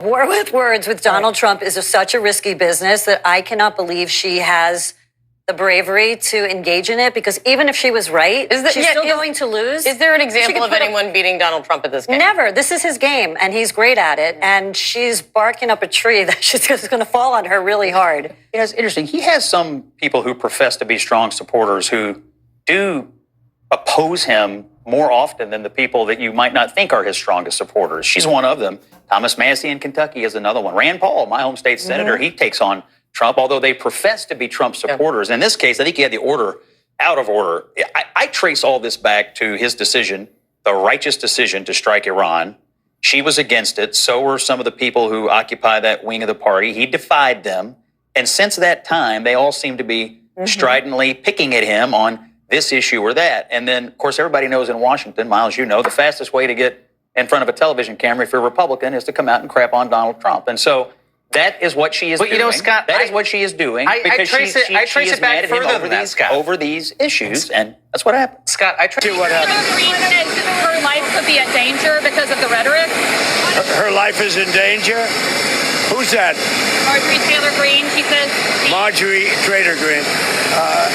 War with words with Donald Trump is such a risky business that I cannot believe she has the bravery to engage in it, because even if she was right, she's still going to lose. Is there an example of anyone beating Donald Trump at this game? Never. This is his game, and he's great at it. And she's barking up a tree that she's just going to fall on her really hard. You know, it's interesting. He has some people who profess to be strong supporters who do oppose him more often than the people that you might not think are his strongest supporters. She's one of them. Thomas Massey in Kentucky is another one. Rand Paul, my home state senator, he takes on Trump, although they profess to be Trump supporters. In this case, I think he had the order out of order. I trace all this back to his decision, the righteous decision to strike Iran. She was against it. So were some of the people who occupy that wing of the party. He defied them. And since that time, they all seem to be stridently picking at him on this issue or that. And then, of course, everybody knows in Washington, Miles, you know, the fastest way to get in front of a television camera if you're a Republican is to come out and crap on Donald Trump. And so that is what she is doing. But you know, Scott, that is what she is doing because she is mad at him over these issues, and that's what happened. Scott, I trace what happened. Green said her life could be in danger because of the rhetoric. Her life is in danger? Who's that? Marjorie Taylor Greene, she says. Marjorie Taylor Greene.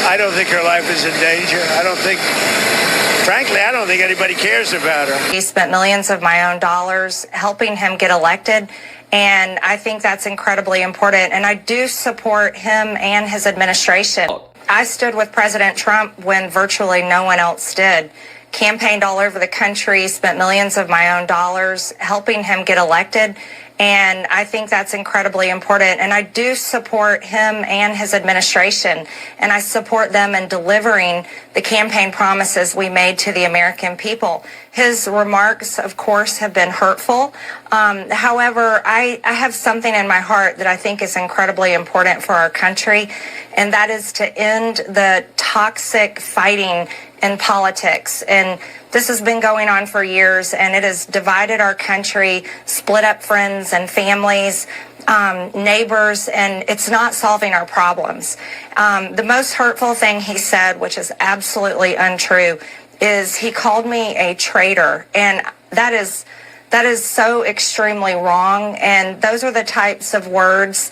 I don't think her life is in danger. Frankly, I don't think anybody cares about her. He spent millions of my own dollars helping him get elected, and I think that's incredibly important. And I do support him and his administration. I stood with President Trump when virtually no one else did. Campaigned all over the country, spent millions of my own dollars helping him get elected. And I think that's incredibly important. And I do support him and his administration. And I support them in delivering the campaign promises we made to the American people. His remarks, of course, have been hurtful. However, I have something in my heart that I think is incredibly important for our country, and that is to end the toxic fighting in politics. And this has been going on for years, and it has divided our country, split up friends and families, neighbors, and it's not solving our problems. The most hurtful thing he said, which is absolutely untrue, is he called me a traitor, and that is so extremely wrong. And those are the types of words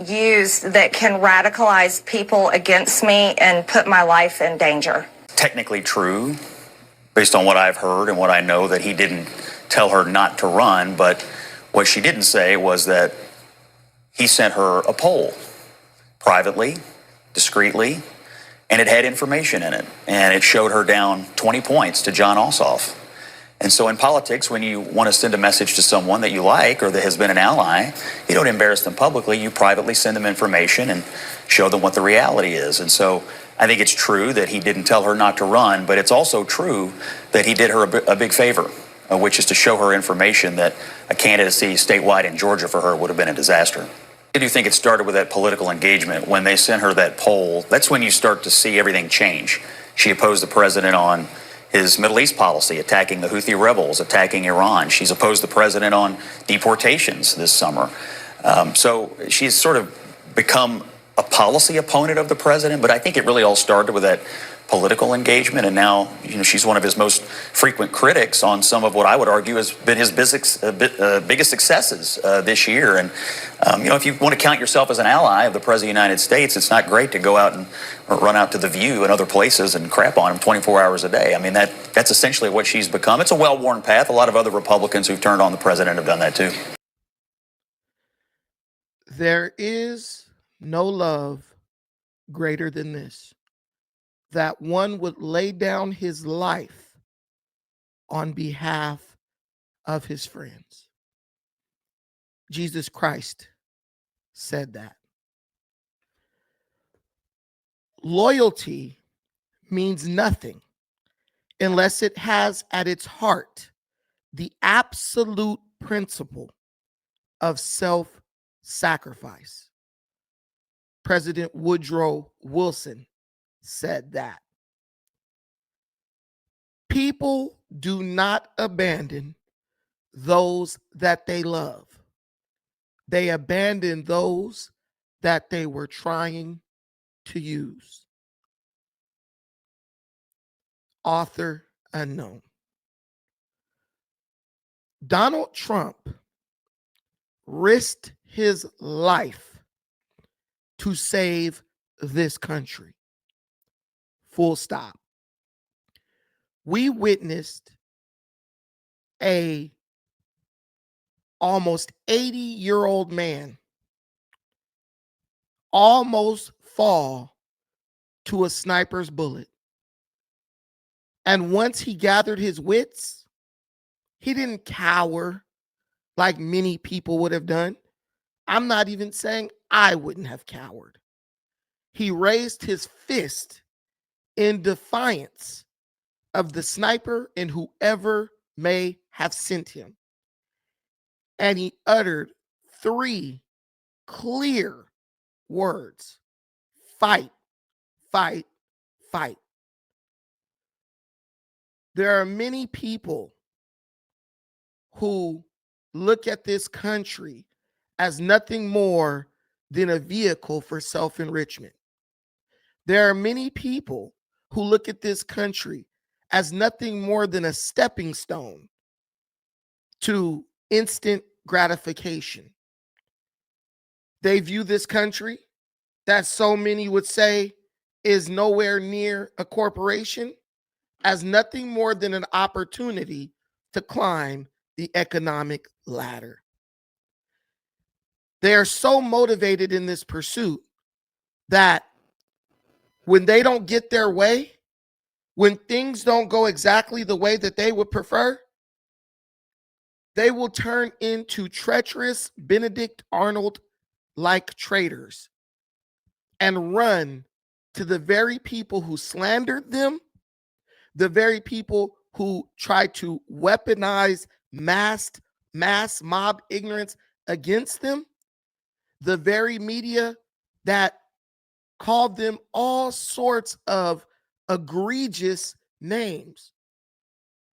used that can radicalize people against me and put my life in danger. Technically true, based on what I've heard and what I know, that he didn't tell her not to run, but what she didn't say was that he sent her a poll privately, discreetly, and it had information in it, and it showed her down 20 points to John Ossoff. And so in politics, when you want to send a message to someone that you like or that has been an ally, you don't embarrass them publicly. You privately send them information and show them what the reality is. And so I think it's true that he didn't tell her not to run, but it's also true that he did her a big favor, which is to show her information that a candidacy statewide in Georgia for her would have been a disaster. I do think it started with that political engagement. When they sent her that poll, that's when you start to see everything change. She opposed the president on his Middle East policy, attacking the Houthi rebels, attacking Iran. She's opposed the president on deportations this summer. So she's sort of become a policy opponent of the president, but I think it really all started with that political engagement, and now she's one of his most frequent critics on some of what I would argue has been his biggest successes this year. And if you want to count yourself as an ally of the President of the United States, it's not great to go out and run out to The View and other places and crap on him 24 hours a day. I mean, that's essentially what she's become. It's a well-worn path. A lot of other Republicans who've turned on the president have done that too. There is no love greater than this, that one would lay down his life on behalf of his friends. Jesus Christ said that. Loyalty means nothing unless it has at its heart the absolute principle of self-sacrifice. President Woodrow Wilson said that. People do not abandon those that they love. They abandon those that they were trying to use. Author unknown. Donald Trump risked his life to save this country. Full stop. We witnessed a almost 80-year-old man almost fall to a sniper's bullet. And once he gathered his wits, he didn't cower like many people would have done. I'm not even saying I wouldn't have cowered. He raised his fist in defiance of the sniper and whoever may have sent him. And he uttered 3 clear words: fight, fight, fight. There are many people who look at this country as nothing more than a vehicle for self-enrichment. There are many people who look at this country as nothing more than a stepping stone to instant gratification. They view this country that so many would say is nowhere near a corporation as nothing more than an opportunity to climb the economic ladder. They are so motivated in this pursuit that when they don't get their way, when things don't go exactly the way that they would prefer, they will turn into treacherous Benedict Arnold-like traitors and run to the very people who slandered them, the very people who tried to weaponize mass mob ignorance against them, the very media that called them all sorts of egregious names: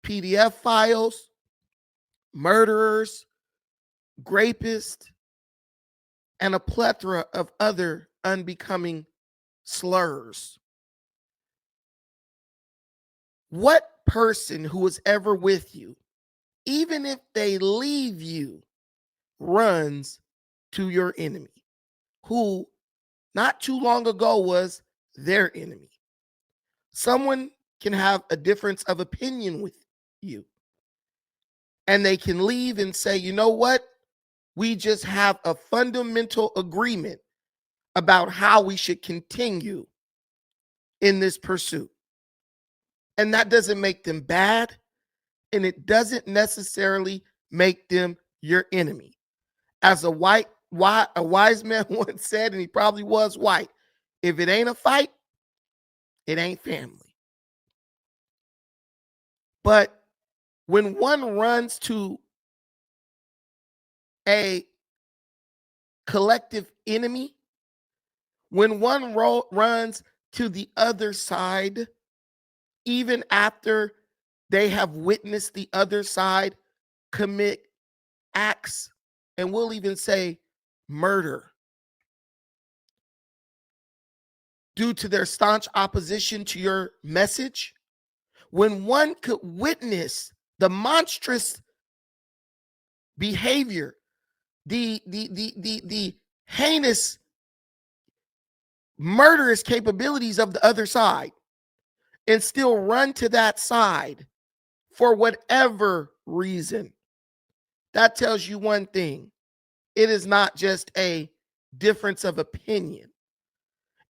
PDF files, murderers, rapists, and a plethora of other unbecoming slurs. What person who was ever with you, even if they leave you, runs to your enemy, who not too long ago was their enemy? Someone can have a difference of opinion with you, and they can leave and say, you know what? We just have a fundamental agreement about how we should continue in this pursuit. And that doesn't make them bad, and it doesn't necessarily make them your enemy. As a wise man once said, and he probably was white, if it ain't a fight, it ain't family. But when one runs to a collective enemy, when one runs to the other side, even after they have witnessed the other side commit acts, and we'll even say murder, due to their staunch opposition to your message, when one could witness the monstrous behavior, the heinous, murderous capabilities of the other side, and still run to that side for whatever reason, that tells you one thing: it is not just a difference of opinion.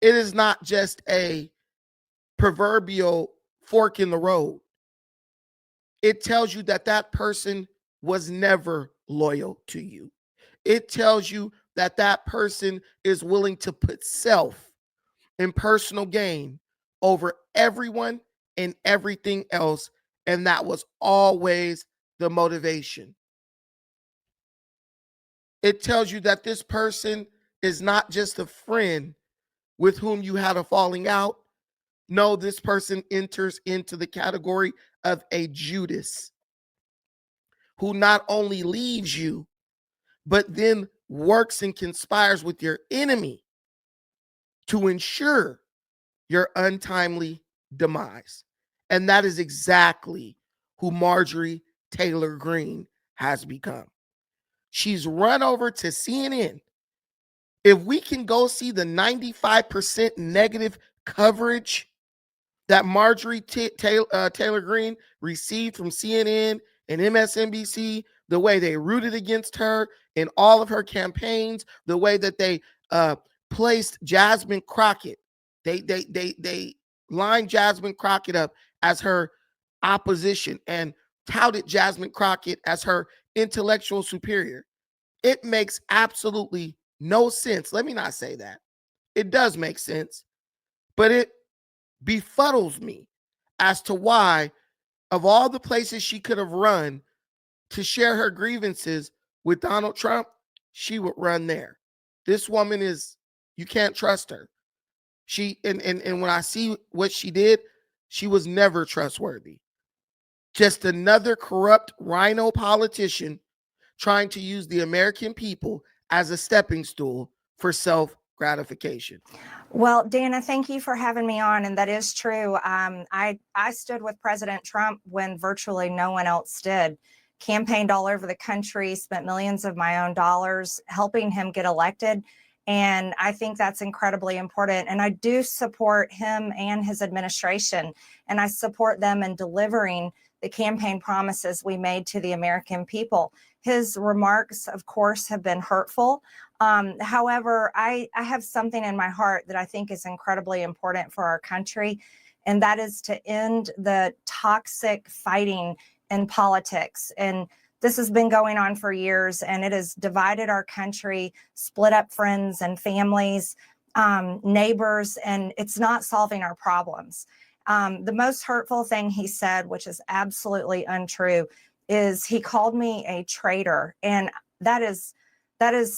It is not just a proverbial fork in the road. It tells you that that person was never loyal to you. It tells you that that person is willing to put self and personal gain over everyone and everything else. And that was always the motivation. It tells you that this person is not just a friend with whom you had a falling out. No, this person enters into the category of a Judas, who not only leaves you, but then works and conspires with your enemy to ensure your untimely demise. And that is exactly who Marjorie Taylor Greene has become. She's run over to CNN. If we can go see the 95% negative coverage that Marjorie Taylor Greene received from CNN and MSNBC, the way they rooted against her in all of her campaigns, the way that they placed Jasmine Crockett, they lined Jasmine Crockett up as her opposition and touted Jasmine Crockett as her intellectual superior. It makes absolutely no sense. Let me not say that. It does make sense, but it befuddles me as to why, of all the places she could have run to share her grievances with Donald Trump, she would run there. This woman is, you can't trust her. She and when I see what she did, she was never trustworthy. Just another corrupt rhino politician trying to use the American people as a stepping stool for self-gratification. Well, Dana, thank you for having me on, and that is true. I stood with President Trump when virtually no one else did. Campaigned all over the country, spent millions of my own dollars helping him get elected, and I think that's incredibly important. And I do support him and his administration, and I support them in delivering the campaign promises we made to the American people. His remarks, of course, have been hurtful. However, I have something in my heart that I think is incredibly important for our country, and that is to end the toxic fighting in politics. And this has been going on for years, and it has divided our country, split up friends and families, neighbors, and it's not solving our problems. The most hurtful thing he said, which is absolutely untrue, is he called me a traitor. And that is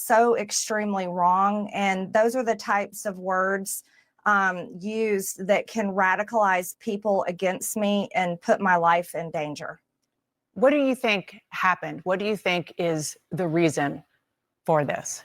so extremely wrong. And those are the types of words used that can radicalize people against me and put my life in danger. What do you think happened? What do you think is the reason for this?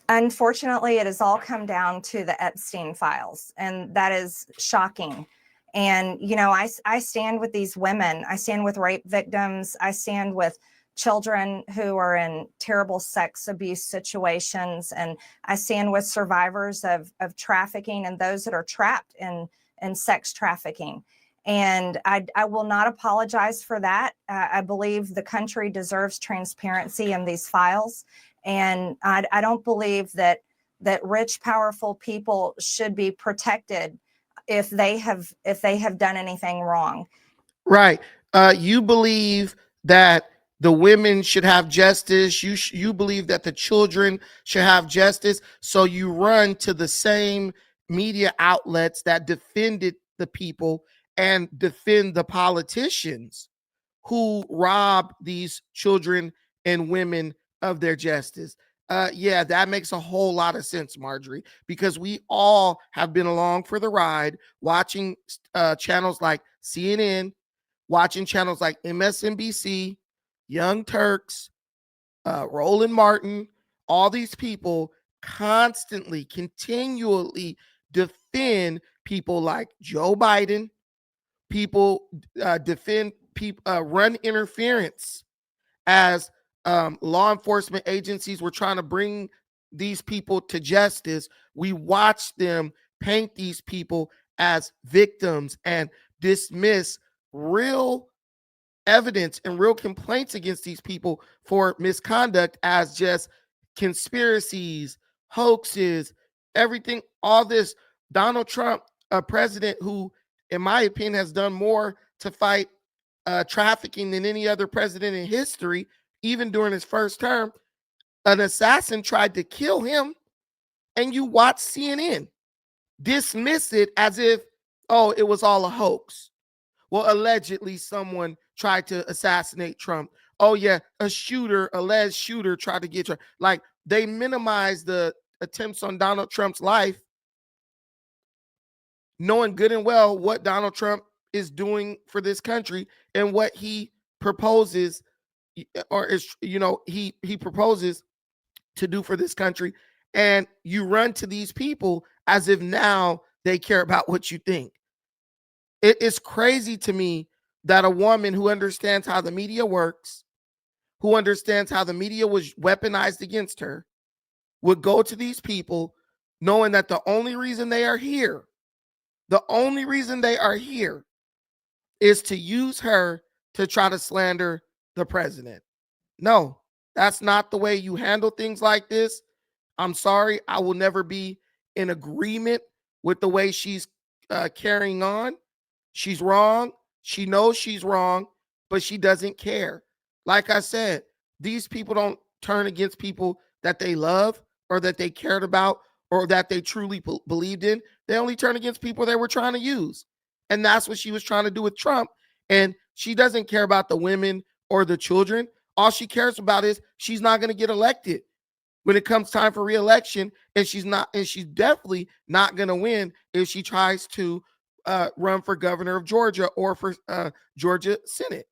Unfortunately, it has all come down to the Epstein files, and that is shocking. And, you know, I stand with these women. I stand with rape victims. I stand with children who are in terrible sex abuse situations. And I stand with survivors of trafficking and those that are trapped in sex trafficking. And I will not apologize for that. I believe the country deserves transparency in these files. And I don't believe that rich, powerful people should be protected if they have done anything wrong. Right. You believe that the women should have justice. You believe that the children should have justice. So you run to the same media outlets that defended the people and defend the politicians who rob these children and women of their justice. Yeah, that makes a whole lot of sense, Marjorie, because we all have been along for the ride, watching channels like CNN, watching channels like MSNBC, Young Turks, Roland Martin, all these people constantly, continually defend people like Joe Biden. People defend people, run interference as law enforcement agencies were trying to bring these people to justice. We watched them paint these people as victims and dismiss real evidence and real complaints against these people for misconduct as just conspiracies, hoaxes, everything, all this. Donald Trump, a president who, in my opinion, has done more to fight trafficking than any other president in history, even during his first term. An assassin tried to kill him, and you watch CNN dismiss it as if, oh, it was all a hoax. Well, allegedly someone tried to assassinate Trump. Oh yeah, alleged shooter tried to get Trump. Like, they minimize the attempts on Donald Trump's life, knowing good and well what Donald Trump is doing for this country and what he proposes, or is, he proposes to do for this country. And you run to these people as if now they care about what you think. It is crazy to me that a woman who understands how the media works, who understands how the media was weaponized against her, would go to these people knowing that the only reason they are here, is to use her to try to slander the president. No, that's not the way you handle things like this. I'm sorry. I will never be in agreement with the way she's carrying on. She's wrong. She knows she's wrong, but she doesn't care. Like I said, these people don't turn against people that they love or that they cared about or that they truly believed in. They only turn against people they were trying to use. And that's what she was trying to do with Trump. And she doesn't care about the women or the children. All she cares about is she's not going to get elected when it comes time for re-election, and she's definitely not going to win if she tries to run for governor of Georgia or for Georgia Senate.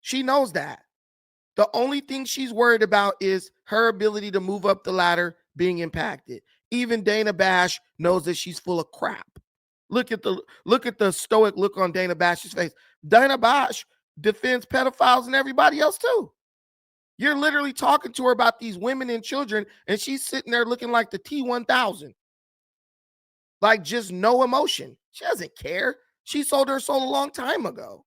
She knows that. The only thing she's worried about is her ability to move up the ladder being impacted. Even Dana Bash knows that she's full of crap. Look at the stoic look on Dana Bash's face. Dana Bash defends pedophiles and everybody else too. You're literally talking to her about these women and children, and she's sitting there looking like the T-1000. Like just no emotion. She doesn't care. She sold her soul a long time ago.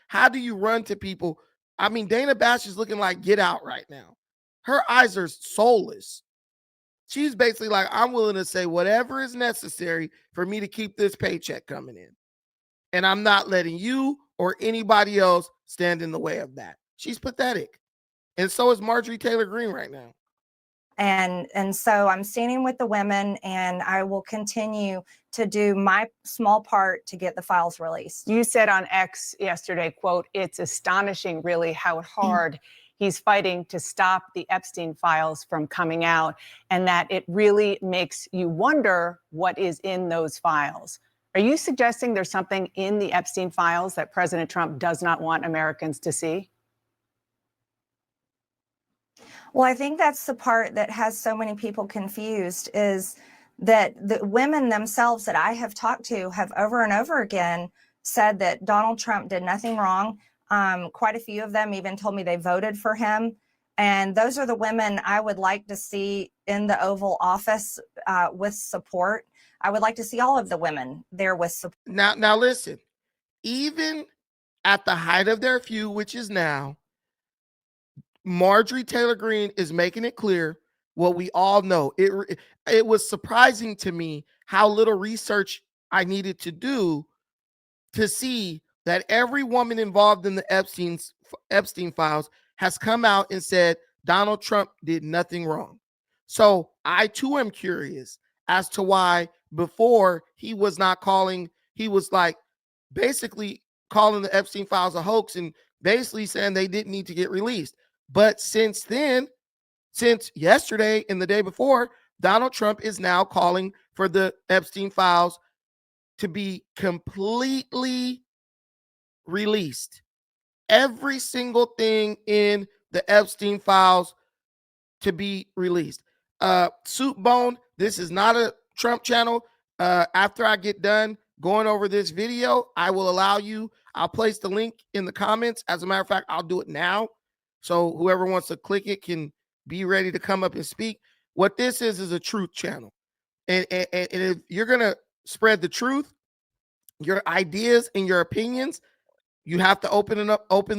How do you run to people? I mean, Dana Bash is looking like Get Out right now. Her eyes are soulless. She's basically like, I'm willing to say whatever is necessary for me to keep this paycheck coming in. And I'm not letting you or anybody else stand in the way of that. She's pathetic. And so is Marjorie Taylor Greene right now. And so I'm standing with the women, and I will continue to do my small part to get the files released. You said on X yesterday, quote, "It's astonishing really how hard he's fighting to stop the Epstein files from coming out, and that it really makes you wonder what is in those files." Are you suggesting there's something in the Epstein files that President Trump does not want Americans to see? Well, I think that's the part that has so many people confused, is that the women themselves that I have talked to have over and over again said that Donald Trump did nothing wrong. Quite a few of them even told me they voted for him. And those are the women I would like to see in the Oval Office with support. I would like to see all of the women there with support. Now listen, even at the height of their feud, which is now, Marjorie Taylor Greene is making it clear what we all know. It was surprising to me how little research I needed to do to see that every woman involved in the Epstein files has come out and said Donald Trump did nothing wrong. So I too am curious as to why before he was like basically calling the Epstein files a hoax and basically saying they didn't need to get released. But since then, since yesterday and the day before, Donald Trump is now calling for the Epstein files to be completely released. Every single thing in the Epstein files to be released. Soup Bone, this is not a Trump channel. After I get done going over this video, I will allow you. I'll place the link in the comments. As a matter of fact, I'll do it now. So whoever wants to click it can be ready to come up and speak. What this is a truth channel. And if you're going to spread the truth, your ideas and your opinions, you have to open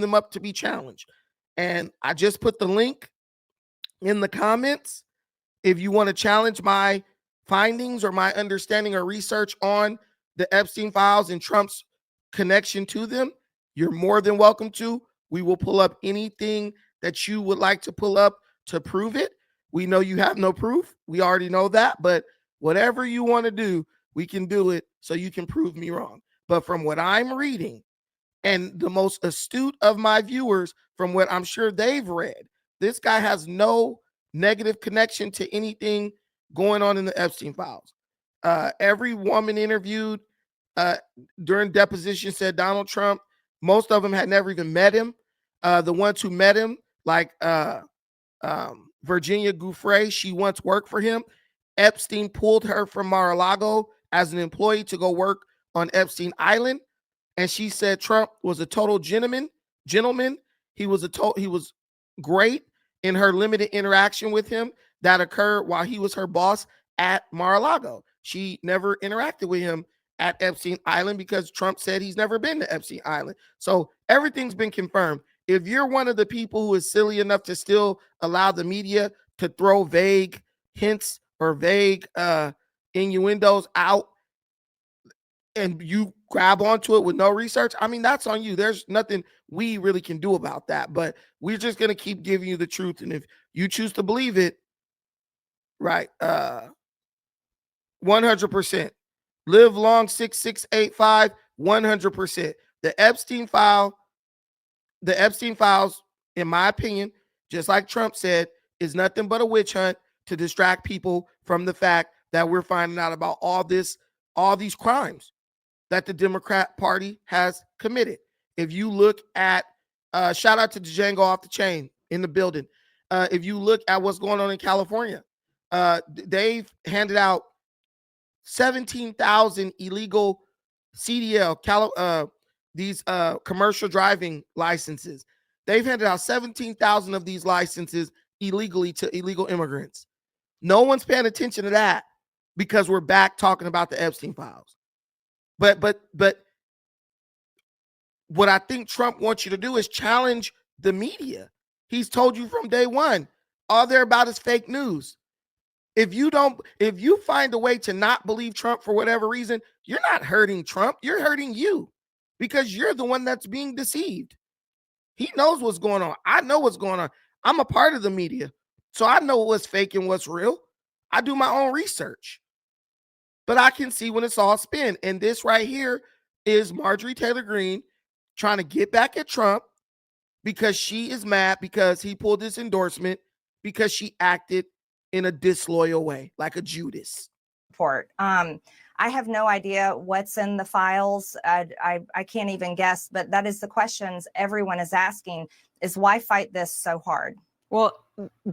them up to be challenged. And I just put the link in the comments. If you want to challenge my findings or my understanding or research on the Epstein files and Trump's connection to them, you're more than welcome to. We will pull up anything that you would like to pull up to prove it. We know you have no proof. We already know that, but whatever you want to do, we can do it so you can prove me wrong. But from what I'm reading, and the most astute of my viewers, from what I'm sure they've read, this guy has no negative connection to anything going on in the Epstein files. Every woman interviewed during deposition said Donald Trump, most of them had never even met him. The ones who met him, like Virginia Giuffre, she once worked for him. Epstein pulled her from Mar-a-Lago as an employee to go work on Epstein Island. and she said Trump was a total gentleman. He was great in her limited interaction with him that occurred while he was her boss at Mar-a-Lago. She never interacted with him at Epstein Island because Trump said he's never been to Epstein Island. So everything's been confirmed. If you're one of the people who is silly enough to still allow the media to throw vague hints or vague innuendos out, and you grab onto it with no research, I mean, that's on you. There's nothing we really can do about that, but we're just going to keep giving you the truth. And if you choose to believe it, right, 100%. Live long 6685, 100%. The Epstein files, in my opinion, just like Trump said, is nothing but a witch hunt to distract people from the fact that we're finding out about all these crimes that the Democrat Party has committed. If you look at, shout out to Django Off the Chain in the building. If you look at what's going on in California, they've handed out 17,000 illegal CDL, these commercial driving licenses. They've handed out 17,000 of these licenses illegally to illegal immigrants. No one's paying attention to that because we're back talking about the Epstein files. But what I think Trump wants you to do is challenge the media. He's told you from day one, all they're about is fake news. If you find a way to not believe Trump for whatever reason, you're not hurting Trump. You're hurting you because you're the one that's being deceived. He knows what's going on. I know what's going on. I'm a part of the media, so I know what's fake and what's real. I do my own research, but I can see when it's all spin. And this right here is Marjorie Taylor Greene trying to get back at Trump because she is mad because he pulled this endorsement because she acted in a disloyal way, like a Judas. I have no idea what's in the files. I can't even guess, but that is the questions everyone is asking, is why fight this so hard? Well,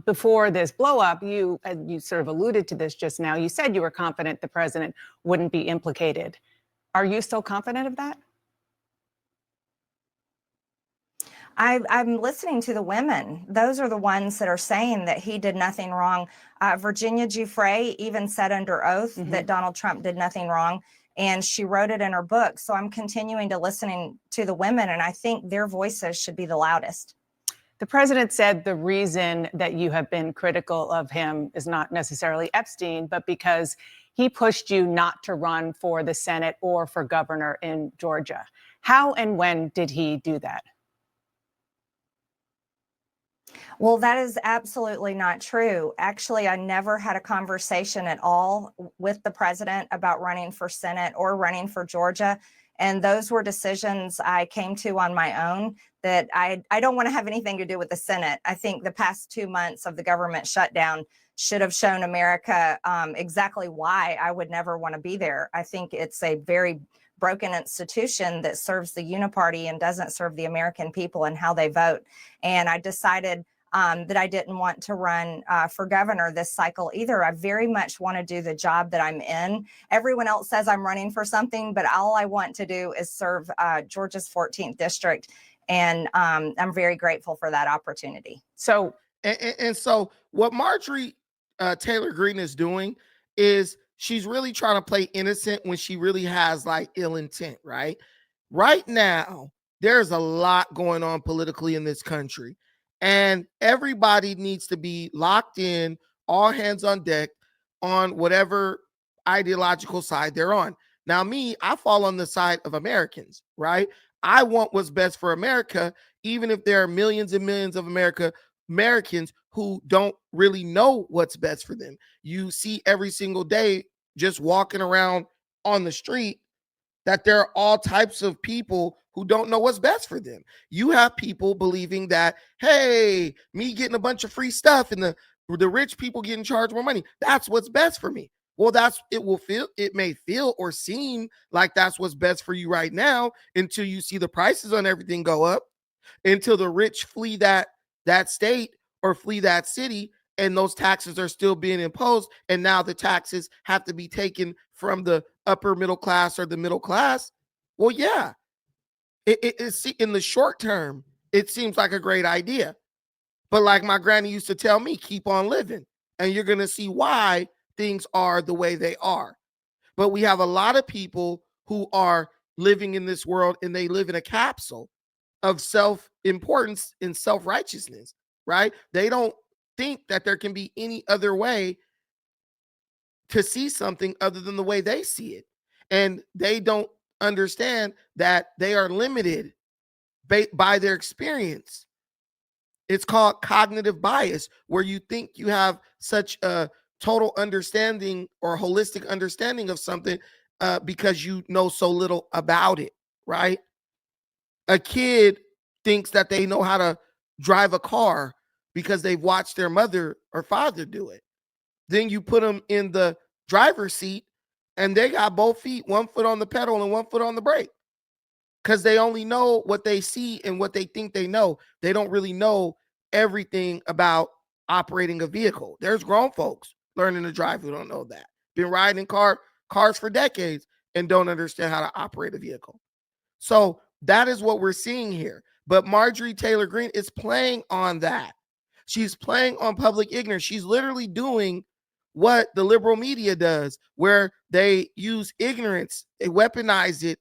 before this blow up, you sort of alluded to this just now. You said you were confident the president wouldn't be implicated. Are you still confident of that? I'm listening to the women. Those are the ones that are saying that he did nothing wrong. Virginia Giuffre even said under oath that Donald Trump did nothing wrong, and she wrote it in her book. So I'm continuing to listening to the women, and I think their voices should be the loudest. The president said the reason that you have been critical of him is not necessarily Epstein, but because he pushed you not to run for the Senate or for governor in Georgia. How and when did he do that? Well, that is absolutely not true. Actually, I never had a conversation at all with the president about running for Senate or running for Georgia. And those were decisions I came to on my own, that I don't want to have anything to do with the Senate. I think the past 2 months of the government shutdown should have shown America exactly why I would never want to be there. I think it's a very broken institution that serves the uniparty and doesn't serve the American people and how they vote. And I decided that I didn't want to run for governor this cycle either. I very much want to do the job that I'm in. Everyone else says I'm running for something, but all I want to do is serve Georgia's 14th district. And I'm very grateful for that opportunity. So, and so what Marjorie Taylor Greene is doing is she's really trying to play innocent when she really has like ill intent, right? Right now, there's a lot going on politically in this country. And everybody needs to be locked in, all hands on deck on whatever ideological side they're on. Now, me, I fall on the side of Americans, right? I want what's best for America, even if there are millions and millions of Americans who don't really know what's best for them. You see every single day just walking around on the street that there are all types of people who don't know what's best for them. You have people believing that, hey, me getting a bunch of free stuff and the rich people getting charged more money, that's what's best for me. Well, it may feel or seem like that's what's best for you right now until you see the prices on everything go up, until the rich flee that state or flee that city, and those taxes are still being imposed. And now the taxes have to be taken from the upper middle class or the middle class. Well, yeah, In the short term, it seems like a great idea. But like my granny used to tell me, keep on living, and you're going to see why things are the way they are. But we have a lot of people who are living in this world, and they live in a capsule of self-importance and self-righteousness, right? They don't think that there can be any other way to see something other than the way they see it. And they don't understand that they are limited by their experience. It's called cognitive bias, where you think you have such a total understanding or holistic understanding of something because you know so little about it, right? A kid thinks that they know how to drive a car because they've watched their mother or father do it. Then you put them in the driver's seat and they got both feet, 1 foot on the pedal and 1 foot on the brake, because they only know what they see and what they think they know. They don't really know everything about operating a vehicle. There's grown folks learning to drive who don't know that. Been riding in cars for decades and don't understand how to operate a vehicle. So that is what we're seeing here. But Marjorie Taylor Greene is playing on that. She's playing on public ignorance. She's literally doing what the liberal media does, where they use ignorance, they weaponize it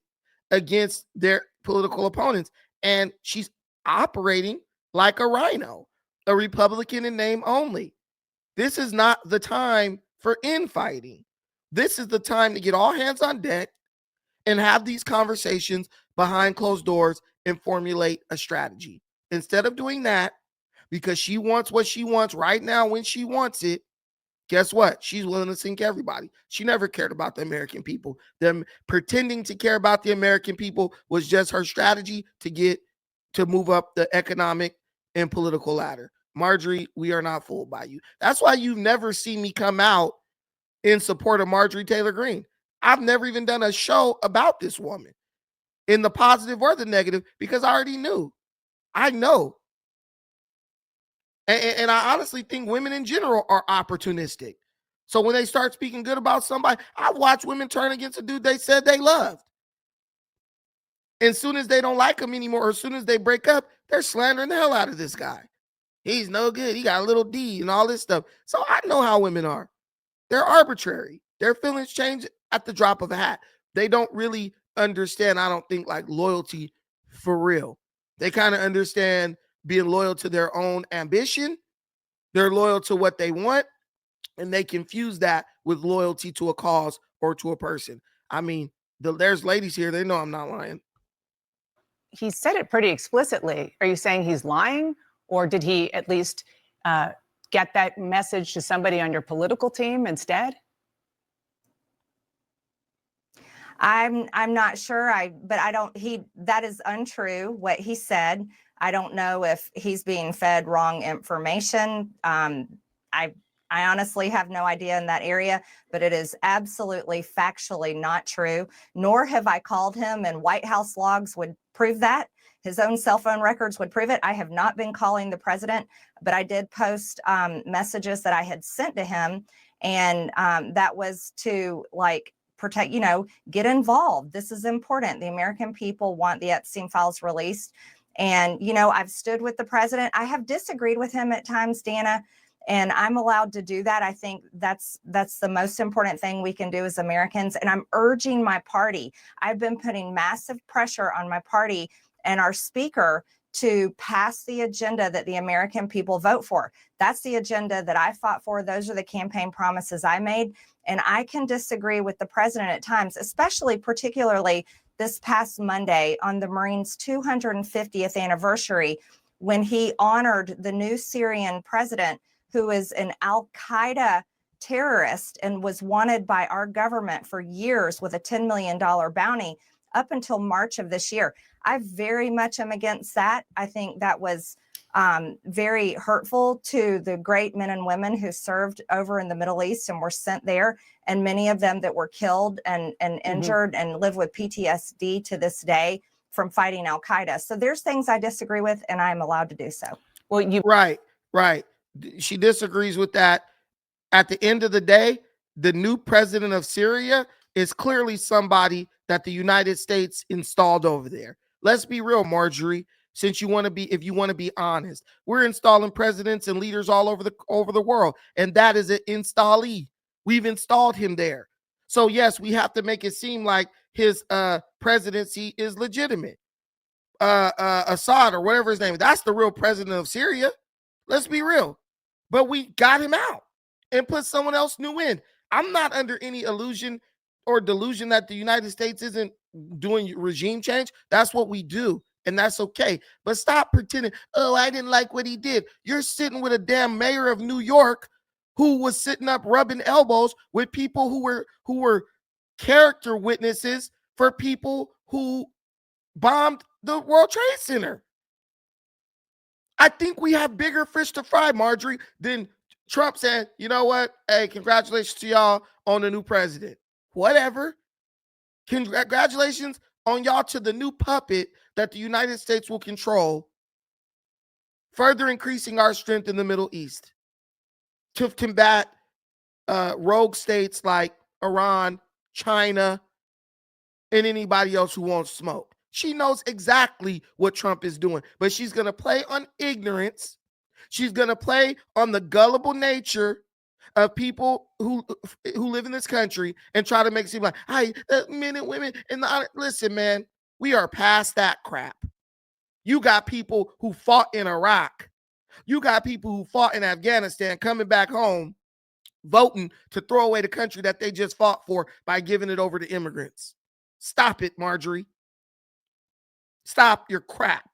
against their political opponents. And she's operating like a rhino, a Republican in name only. This is not the time for infighting. This is the time to get all hands on deck and have these conversations behind closed doors and formulate a strategy. Instead of doing that, because she wants what she wants right now when she wants it, guess what? She's willing to sink everybody. She never cared about the American people. Them pretending to care about the American people was just her strategy to move up the economic and political ladder. Marjorie, we are not fooled by you. That's why you've never seen me come out in support of Marjorie Taylor Greene. I've never even done a show about this woman in the positive or the negative, because I already knew. I know. And I honestly think women in general are opportunistic. So when they start speaking good about somebody, I've watched women turn against a dude they said they loved. And as soon as they don't like him anymore, or as soon as they break up, they're slandering the hell out of this guy. He's no good. He got a little D and all this stuff. So I know how women are. They're arbitrary. Their feelings change at the drop of a hat. They don't really understand, I don't think, like loyalty for real. They kind of understand being loyal to their own ambition. They're loyal to what they want, and they confuse that with loyalty to a cause or to a person. I mean, there's ladies here, they know I'm not lying. He said it pretty explicitly. Are you saying he's lying, or did he at least get that message to somebody on your political team instead? I'm not sure. That is untrue what he said. I don't know if he's being fed wrong information. I honestly have no idea in that area, but it is absolutely factually not true. Nor have I called him, and White House logs would prove that. His own cell phone records would prove it. I have not been calling the president, but I did post messages that I had sent to him, and that was to protect, get involved. This is important. The American people want the Epstein files released. And, I've stood with the president. I have disagreed with him at times, Dana, and I'm allowed to do that. I think that's the most important thing we can do as Americans. And I'm urging my party. I've been putting massive pressure on my party and our speaker to pass the agenda that the American people vote for. That's the agenda that I fought for. Those are the campaign promises I made. And I can disagree with the president at times, particularly this past Monday on the Marines' 250th anniversary, when he honored the new Syrian president, who is an Al-Qaeda terrorist and was wanted by our government for years with a $10 million bounty up until March of this year. I very much am against that. I think that was very hurtful to the great men and women who served over in the Middle East and were sent there, and many of them that were killed and injured and live with PTSD to this day from fighting Al-Qaeda. So there's things I disagree with, and I'm allowed to do so. Well, right. She disagrees with that. At the end of the day, the new president of Syria is clearly somebody that the United States installed over there. Let's be real, Marjorie. Since you want to be, if you want to be honest, we're installing presidents and leaders all over the world, and that is an installee. We've installed him there. So yes, we have to make it seem like his presidency is legitimate. Assad or whatever his name is, that's the real president of Syria. Let's be real. But we got him out and put someone else new in. I'm not under any illusion or delusion that the United States isn't doing regime change. That's what we do, and that's okay. But stop pretending, oh, I didn't like what he did. You're sitting with a damn mayor of New York who was sitting up rubbing elbows with people who were character witnesses for people who bombed the World Trade Center. I think we have bigger fish to fry, Marjorie, than Trump saying, you know what? Hey, congratulations to y'all on the new president. Whatever. Congratulations on y'all to the new puppet that the United States will control, further increasing our strength in the Middle East to combat rogue states like Iran, China, and anybody else who won't smoke. She knows exactly what Trump is doing, but she's going to play on ignorance. She's going to play on the gullible nature of people who live in this country and try to make it seem like, hey, men and women. Listen, man, we are past that crap. You got people who fought in Iraq. You got people who fought in Afghanistan coming back home, voting to throw away the country that they just fought for by giving it over to immigrants. Stop it, Marjorie. Stop your crap.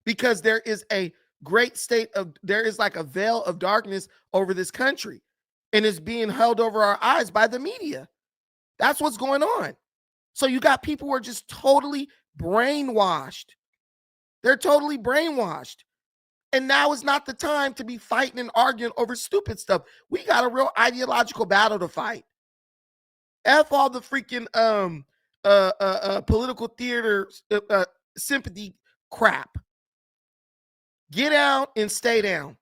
Because there is a great there is like a veil of darkness over this country, and it's being held over our eyes by the media. That's what's going on. So you got people who are just totally brainwashed. They're totally brainwashed. And now is not the time to be fighting and arguing over stupid stuff. We got a real ideological battle to fight. F all the freaking political theater sympathy crap. Get out and stay down,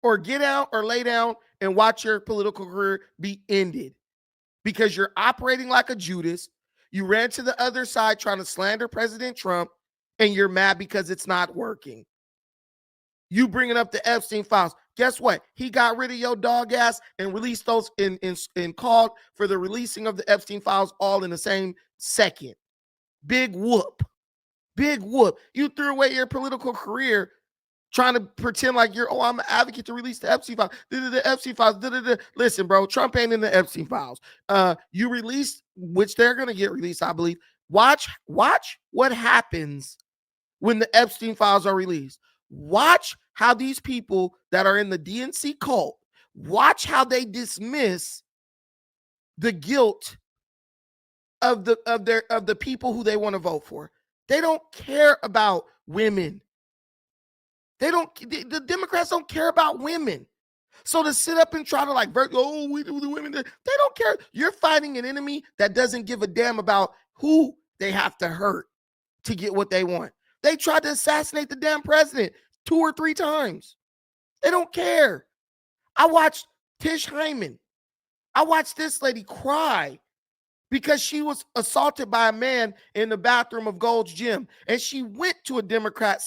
or get out or lay down and watch your political career be ended because you're operating like a Judas. You ran to the other side trying to slander President Trump, and you're mad because it's not working. You bringing up the Epstein files. Guess what? He got rid of your dog ass and released those and called for the releasing of the Epstein files all in the same second. Big whoop. Big whoop. You threw away your political career trying to pretend like I'm an advocate to release the Epstein files. The Epstein files. Listen, bro, Trump ain't in the Epstein files. You released, which they're going to get released, I believe. Watch what happens when the Epstein files are released. Watch how these people that are in the DNC cult, watch how they dismiss the guilt of the people who they want to vote for. They don't care about women. The Democrats don't care about women. So to sit up and try to we do the women, they don't care. You're fighting an enemy that doesn't give a damn about who they have to hurt to get what they want. They tried to assassinate the damn president 2 or 3 times. They don't care. I watched Tish Hyman. I watched this lady cry because she was assaulted by a man in the bathroom of Gold's Gym. And she went to a Democrat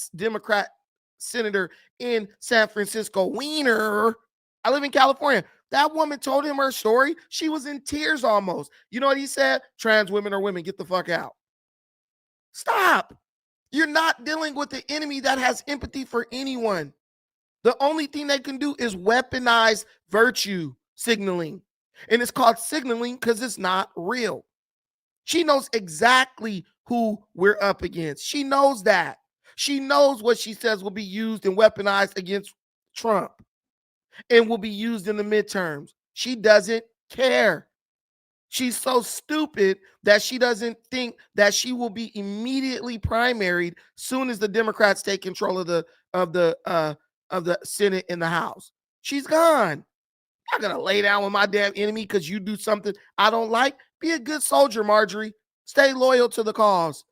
senator in San Francisco. Wiener. I live in California. That woman told him her story. She was in tears almost. You know what he said? Trans women are women. Get the fuck out. Stop. You're not dealing with the enemy that has empathy for anyone. The only thing they can do is weaponize virtue signaling. And it's called signaling because it's not real. She knows exactly who we're up against. She knows that. She knows what she says will be used and weaponized against Trump and will be used in the midterms. She doesn't care. She's so stupid that she doesn't think that she will be immediately primaried soon as the Democrats take control of the Senate and the House. She's gone. I'm not gonna lay down with my damn enemy because you do something I don't like. Be a good soldier, Marjorie. Stay loyal to the cause.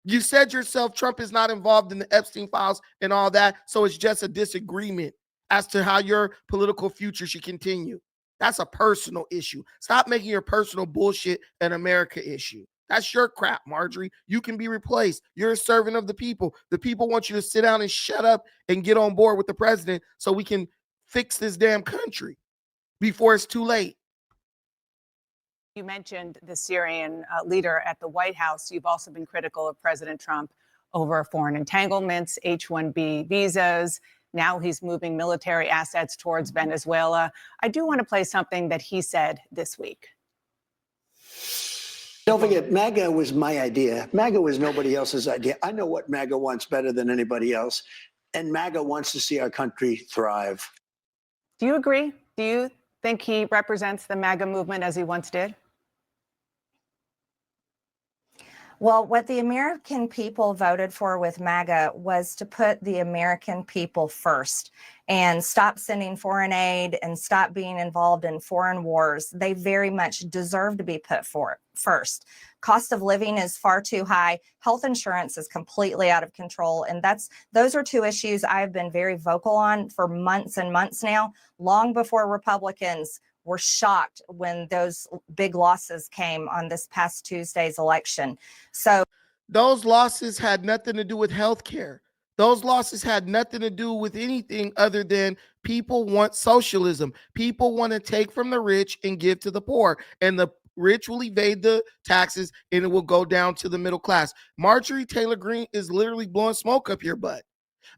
You said yourself Trump is not involved in the Epstein files and all that, so it's just a disagreement as to how your political future should continue. That's a personal issue. Stop making your personal bullshit an America issue. That's your crap, Marjorie. You can be replaced. You're a servant of the people. The people want you to sit down and shut up and get on board with the president so we can fix this damn country before it's too late. You mentioned the Syrian leader at the White House. You've also been critical of President Trump over foreign entanglements, H-1B visas. Now he's moving military assets towards Venezuela. I do want to play something that he said this week. Don't forget, MAGA was my idea. MAGA was nobody else's idea. I know what MAGA wants better than anybody else, and MAGA wants to see our country thrive. Do you agree? Do you think he represents the MAGA movement as he once did? Well, what the American people voted for with MAGA was to put the American people first and stop sending foreign aid and stop being involved in foreign wars. They very much deserve to be put first. Cost of living is far too high. Health insurance is completely out of control. And those are two issues I've been very vocal on for months and months now, long before Republicans were shocked when those big losses came on this past Tuesday's election. So those losses had nothing to do with health care. Those losses had nothing to do with anything other than people want socialism. People want to take from the rich and give to the poor. And the rich will evade the taxes and it will go down to the middle class. Marjorie Taylor Greene is literally blowing smoke up your butt.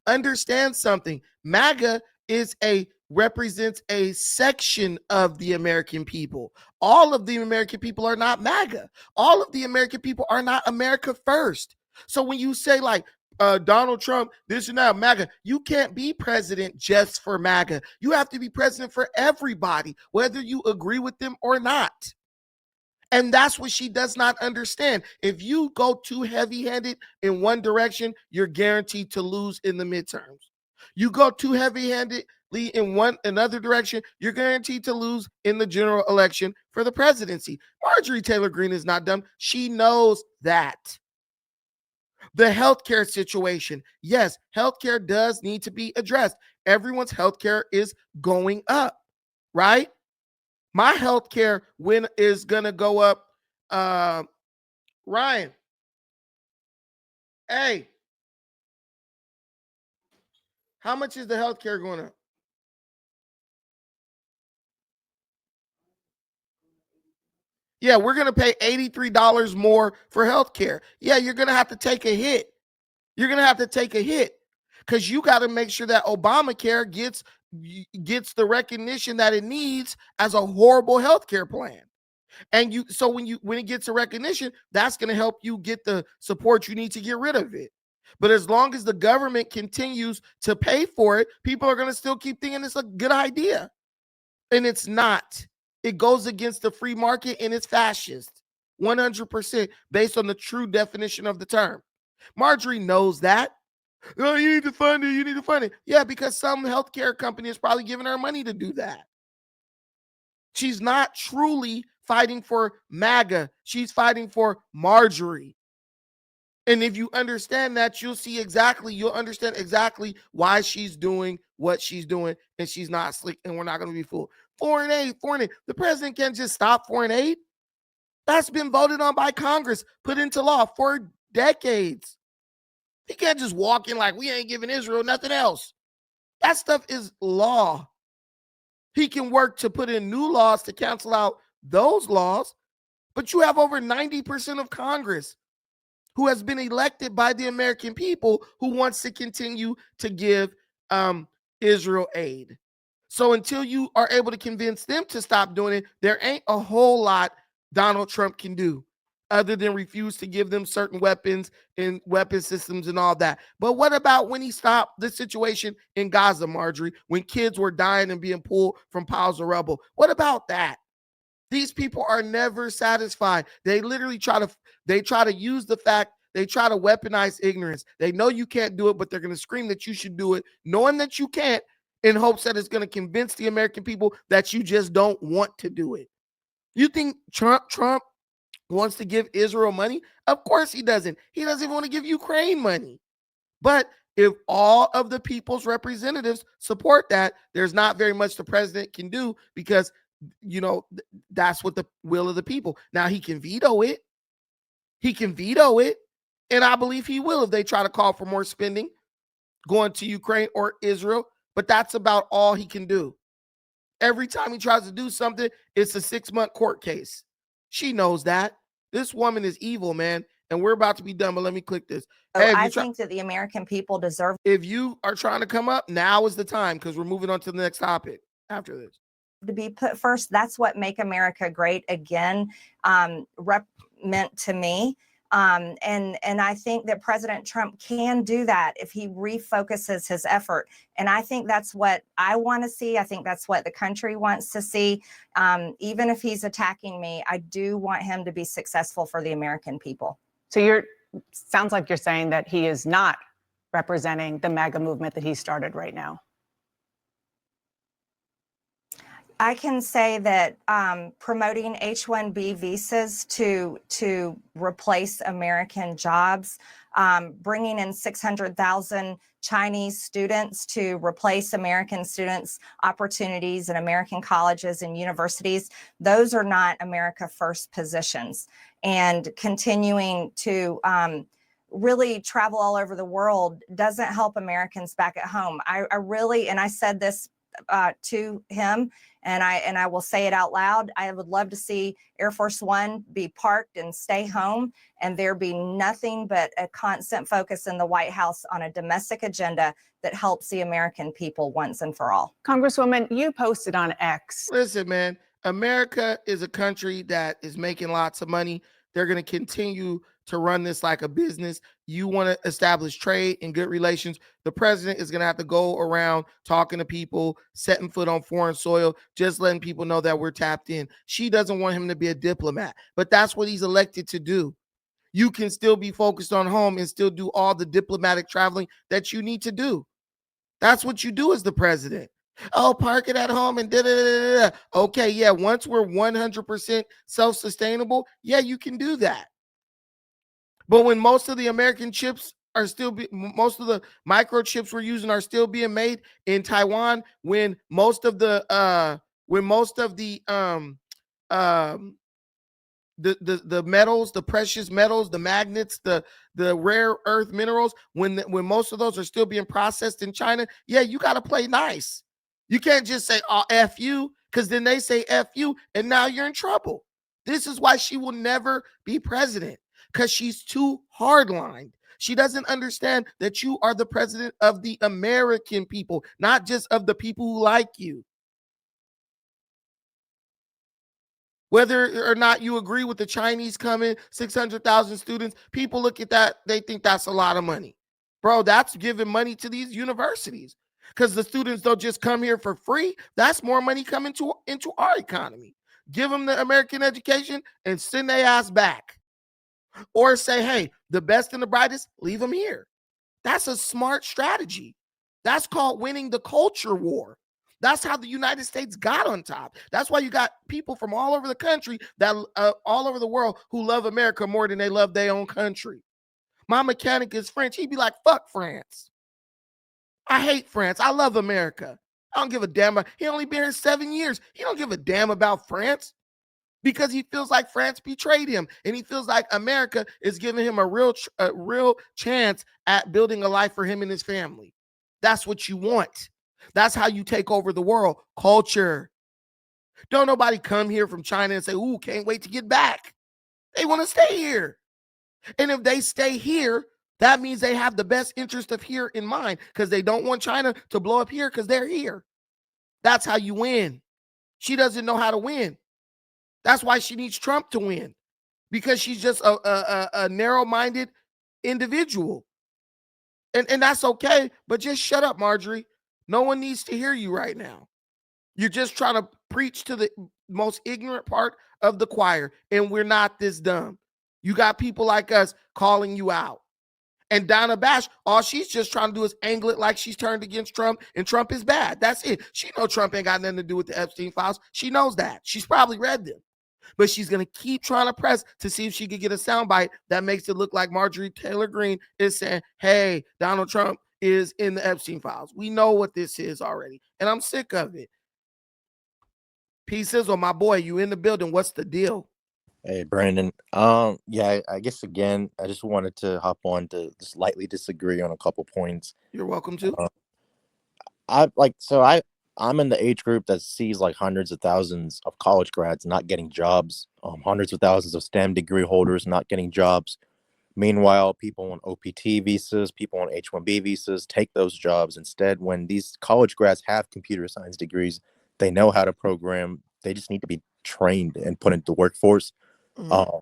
Understand something. MAGA represents a section of the American people. All of the American people are not MAGA. All of the American people are not America first. So when you say like Donald Trump, this and that, MAGA, you can't be president just for MAGA. You have to be president for everybody, whether you agree with them or not. And that's what she does not understand. If you go too heavy-handed in one direction, you're guaranteed to lose in the midterms. You go too heavy-handedly in another direction, you're guaranteed to lose in the general election for the presidency. Marjorie Taylor Greene is not dumb. She knows that. The healthcare situation. Yes, healthcare does need to be addressed. Everyone's healthcare is going up, right? My healthcare is going to go up. Ryan. Hey. How much is the healthcare going up? Yeah, we're going to pay $83 more for healthcare. Yeah, you're going to have to take a hit. You're going to have to take a hit because you got to make sure that Obamacare gets the recognition that it needs as a horrible healthcare plan. And when it gets a recognition, that's going to help you get the support you need to get rid of it. But as long as the government continues to pay for it, people are going to still keep thinking it's a good idea. And it's not. It goes against the free market and it's fascist. 100% based on the true definition of the term. Marjorie knows that. Oh, you need to fund it. You need to fund it. Yeah, because some healthcare company is probably giving her money to do that. She's not truly fighting for MAGA. She's fighting for Marjorie. And if you understand that, you'll understand exactly why she's doing what she's doing, and she's not slick, and we're not going to be fooled. Foreign aid. The president can't just stop foreign aid. That's been voted on by Congress, put into law for decades. He can't just walk in like we ain't giving Israel nothing else. That stuff is law. He can work to put in new laws to cancel out those laws, but you have over 90% of Congress who has been elected by the American people who wants to continue to give Israel aid. So until you are able to convince them to stop doing it, there ain't a whole lot Donald Trump can do other than refuse to give them certain weapons and weapon systems and all that. But what about when he stopped the situation in Gaza, Marjorie, when kids were dying and being pulled from piles of rubble? What about that? These people are never satisfied. They literally try to use the fact, they try to weaponize ignorance. They know you can't do it, but they're going to scream that you should do it, knowing that you can't, in hopes that it's going to convince the American people that you just don't want to do it. You think Trump wants to give Israel money? Of course he doesn't. He doesn't even want to give Ukraine money. But if all of the people's representatives support that, there's not very much the president can do because, that's what the will of the people. Now he can veto it. He can veto it, and I believe he will if they try to call for more spending going to Ukraine or Israel, but that's about all he can do. Every time he tries to do something, it's a 6-month court case. She knows that. This woman is evil, man, and we're about to be done, but let me click this. Hey, I think that the American people deserve. If you are trying to come up, now is the time, because we're moving on to the next topic after this. To be put first. That's what Make America Great Again meant to me. And I think that President Trump can do that if he refocuses his effort. And I think that's what I want to see. I think that's what the country wants to see. Even if he's attacking me, I do want him to be successful for the American people. So sounds like you're saying that he is not representing the MAGA movement that he started right now. I can say that promoting H-1B visas to replace American jobs, bringing in 600,000 Chinese students to replace American students' opportunities in American colleges and universities, those are not America First positions. And continuing to really travel all over the world doesn't help Americans back at home. I really, and I said this to him, and I will say it out loud, I would love to see Air Force One be parked and stay home, and there be nothing but a constant focus in the White House on a domestic agenda that helps the American people once and for all. Congresswoman, you posted on X. Listen, man, America is a country that is making lots of money. They're going to continue to run this like a business. You want to establish trade and good relations. The president is going to have to go around talking to people, setting foot on foreign soil, just letting people know that we're tapped in. She doesn't want him to be a diplomat, but that's what he's elected to do. You can still be focused on home and still do all the diplomatic traveling that you need to do. That's what you do as the president. Oh, park it at home and da-da-da-da-da. Okay, yeah, once we're 100% self-sustainable, yeah, you can do that. But when most of the American chips are most of the microchips we're using are still being made in Taiwan, when most of the metals, the precious metals, the magnets, the rare earth minerals, when most of those are still being processed in China, yeah, you got to play nice. You can't just say, oh, F you, because then they say F you, and now you're in trouble. This is why she will never be president, because she's too hardlined. She doesn't understand that you are the president of the American people, not just of the people who like you. Whether or not you agree with the Chinese coming, 600,000 students, people look at that, they think that's a lot of money. Bro, that's giving money to these universities, because the students don't just come here for free. That's more money coming into our economy. Give them the American education and send their ass back. Or say, hey, the best and the brightest, leave them here. That's a smart strategy. That's called winning the culture war. That's how the United States got on top. That's why you got people from all over the country, that all over the world, who love America more than they love their own country. My mechanic is French. He'd be like, fuck France. I hate France. I love America. I don't give a damn. He only been here 7 years. He don't give a damn about France, because he feels like France betrayed him, and he feels like America is giving him a real chance at building a life for him and his family. That's what you want. That's how you take over the world. Culture. Don't nobody come here from China and say, ooh, can't wait to get back. They want to stay here. And if they stay here, that means they have the best interest of here in mind, because they don't want China to blow up here because they're here. That's how you win. She doesn't know how to win. That's why she needs Trump to win, because she's just a narrow-minded individual. And that's okay, but just shut up, Marjorie. No one needs to hear you right now. You're just trying to preach to the most ignorant part of the choir, and we're not this dumb. You got people like us calling you out. And Donna Bash, all she's just trying to do is angle it like she's turned against Trump, and Trump is bad. That's it. She knows Trump ain't got nothing to do with the Epstein files. She knows that. She's probably read them. But she's going to keep trying to press to see if she could get a soundbite that makes it look like Marjorie Taylor Greene is saying, hey, Donald Trump is in the Epstein files. We know what this is already, and I'm sick of it. P. Sizzle, my boy, you in the building. What's the deal? Hey, Brandon. Yeah, I guess again, I just wanted to hop on to slightly disagree on a couple points. You're welcome to. Uh, I'm in the age group that sees like hundreds of thousands of college grads not getting jobs, hundreds of thousands of STEM degree holders not getting jobs. Meanwhile, people on OPT visas, people on H-1B visas take those jobs instead. When these college grads have computer science degrees, they know how to program. They just need to be trained and put into the workforce. Um,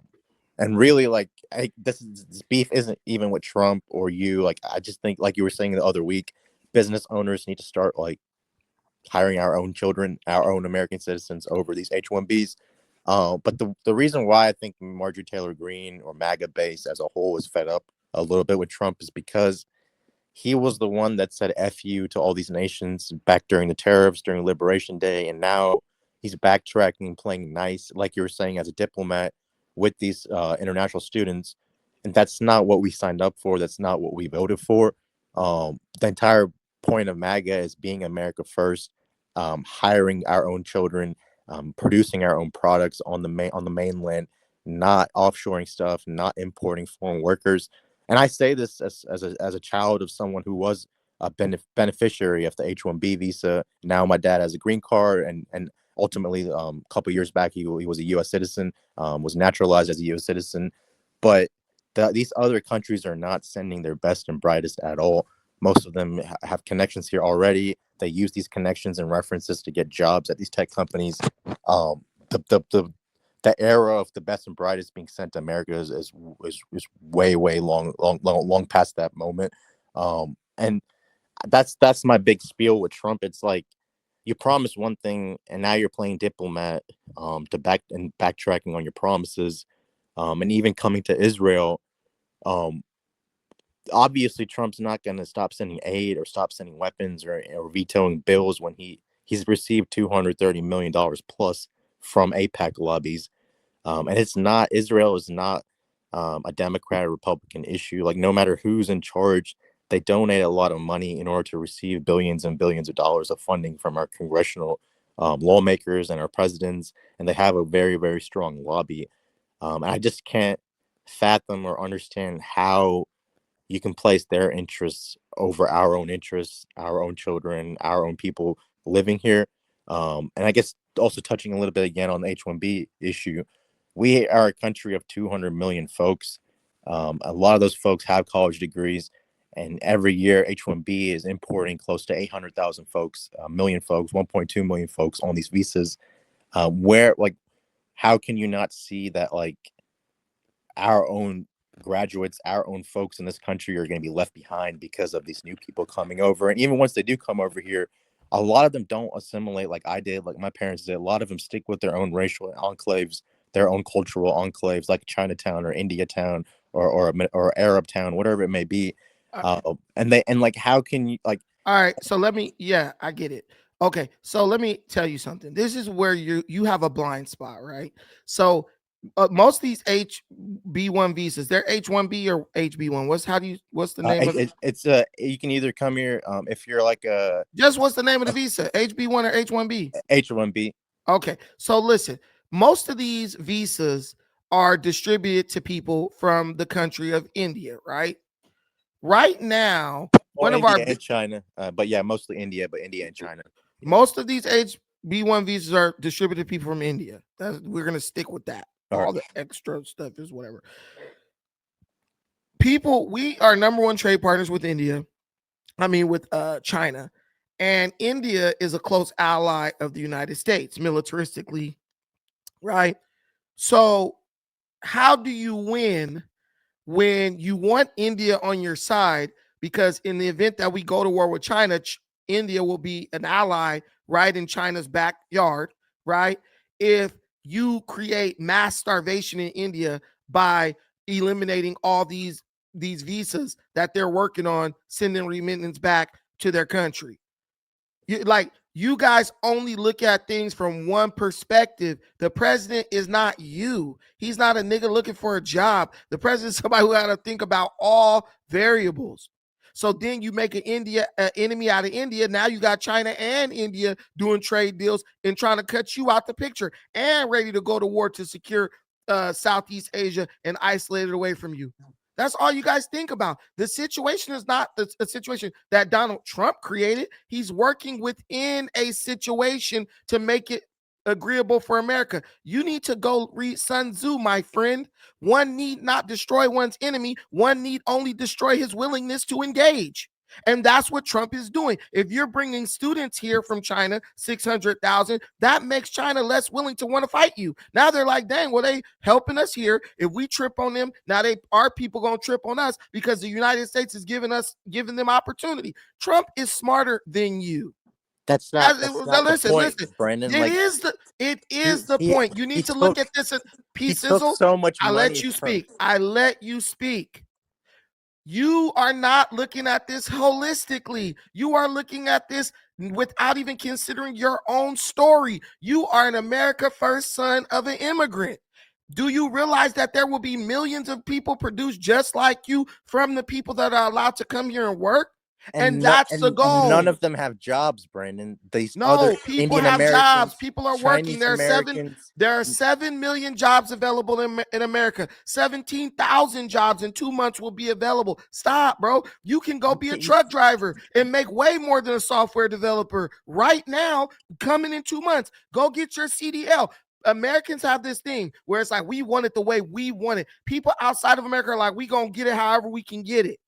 and really, like, this beef isn't even with Trump or you. Like, I just think, like you were saying the other week, business owners need to start like hiring our own children, our own American citizens over these H-1Bs. But the reason why I think Marjorie Taylor Greene or MAGA base as a whole is fed up a little bit with Trump is because he was the one that said F you to all these nations back during the tariffs, during Liberation Day. And now he's backtracking, playing nice, like you were saying, as a diplomat with these international students. And that's not what we signed up for. That's not what we voted for. The entire point of MAGA is being America first, hiring our own children, producing our own products on the mainland, not offshoring stuff, not importing foreign workers. And I say this as a child of someone who was a beneficiary of the H-1B visa. Now my dad has a green card, and ultimately, a couple years back, he was a U.S. citizen, was naturalized as a U.S. citizen. But these other countries are not sending their best and brightest at all. Most of them have connections here already. They use these connections and references to get jobs at these tech companies. The era of the best and brightest being sent to America is way long past that moment. And that's my big spiel with Trump. It's like you promise one thing and now you're playing diplomat to backtracking on your promises, and even coming to Israel. Um, Obviously Trump's not going to stop sending aid or stop sending weapons or vetoing bills when he's received $230 million plus from AIPAC lobbies. And it's not, Israel is not a Democrat or Republican issue. Like, no matter who's in charge, they donate a lot of money in order to receive billions and billions of dollars of funding from our congressional lawmakers and our presidents. And they have a very, very strong lobby. And I just can't fathom or understand how you can place their interests over our own interests, our own children, our own people living here. And I guess also touching a little bit again on the H-1B issue, we are a country of 200 million folks. A lot of those folks have college degrees, and every year H-1B is importing close to 800,000 folks, a million folks, 1.2 million folks on these visas. How can you not see that, like, our own graduates, our own folks in this country are going to be left behind because of these new people coming over? And even once they do come over here, a lot of them don't assimilate like I did, like my parents did. A lot of them stick with their own racial enclaves, their own cultural enclaves, like Chinatown or India Town or Arab Town, whatever it may be. How can you, like? All right, so I get it. Okay, so let me tell you something. This is where you have a blind spot, right? So most of these HB1 visas, they're H1B or HB1. What's the name of it? It's you can either come here if you're like what's the name of the visa? HB1 or H1B? H1B. Okay, so listen, most of these visas are distributed to people from the country of India, right? Right now, and China, but yeah, mostly India, but India and China. Yeah. Most of these HB1 visas are distributed to people from India. We're gonna stick with that. All the extra stuff is whatever. We are number one trade partners with India. I mean, with China, and India is a close ally of the United States militaristically, right? So, how do you win when you want India on your side? Because in the event that we go to war with China, India will be an ally right in China's backyard, right? If you create mass starvation in India by eliminating all these visas that they're working on, sending remittance back to their country. You guys only look at things from one perspective. The president is not you. He's not a nigga looking for a job. The president is somebody who got to think about all variables. So then you make an enemy out of India. Now you got China and India doing trade deals and trying to cut you out the picture and ready to go to war to secure Southeast Asia and isolated away from you. That's all you guys think about. The situation is not a situation that Donald Trump created. He's working within a situation to make it agreeable for America. You need to go read Sun Tzu, my friend. One need not destroy one's enemy. One need only destroy his willingness to engage. And that's what Trump is doing. If you're bringing students here from China, 600,000, that makes China less willing to want to fight you. Now they're like, dang, well, they helping us here. If we trip on them, now our people going to trip on us because the United States is giving them opportunity. Trump is smarter than you. That's not Listen, the point, Brandon. It is the point. You need to look at this. He took so much money. I let you speak. You are not looking at this holistically. You are looking at this without even considering your own story. You are an America First son of an immigrant. Do you realize that there will be millions of people produced just like you from the people that are allowed to come here and work? And that's the goal. None of them have jobs, Brandon. People Indian have jobs. Americans, People are Chinese working. There are 7 million jobs available in America. 17,000 jobs in 2 months will be available. Stop, bro. You can go be a truck driver and make way more than a software developer right now, coming in 2 months. Go get your CDL. Americans have this thing where it's like, we want it the way we want it. People outside of America are like, we gonna get it however we can get it.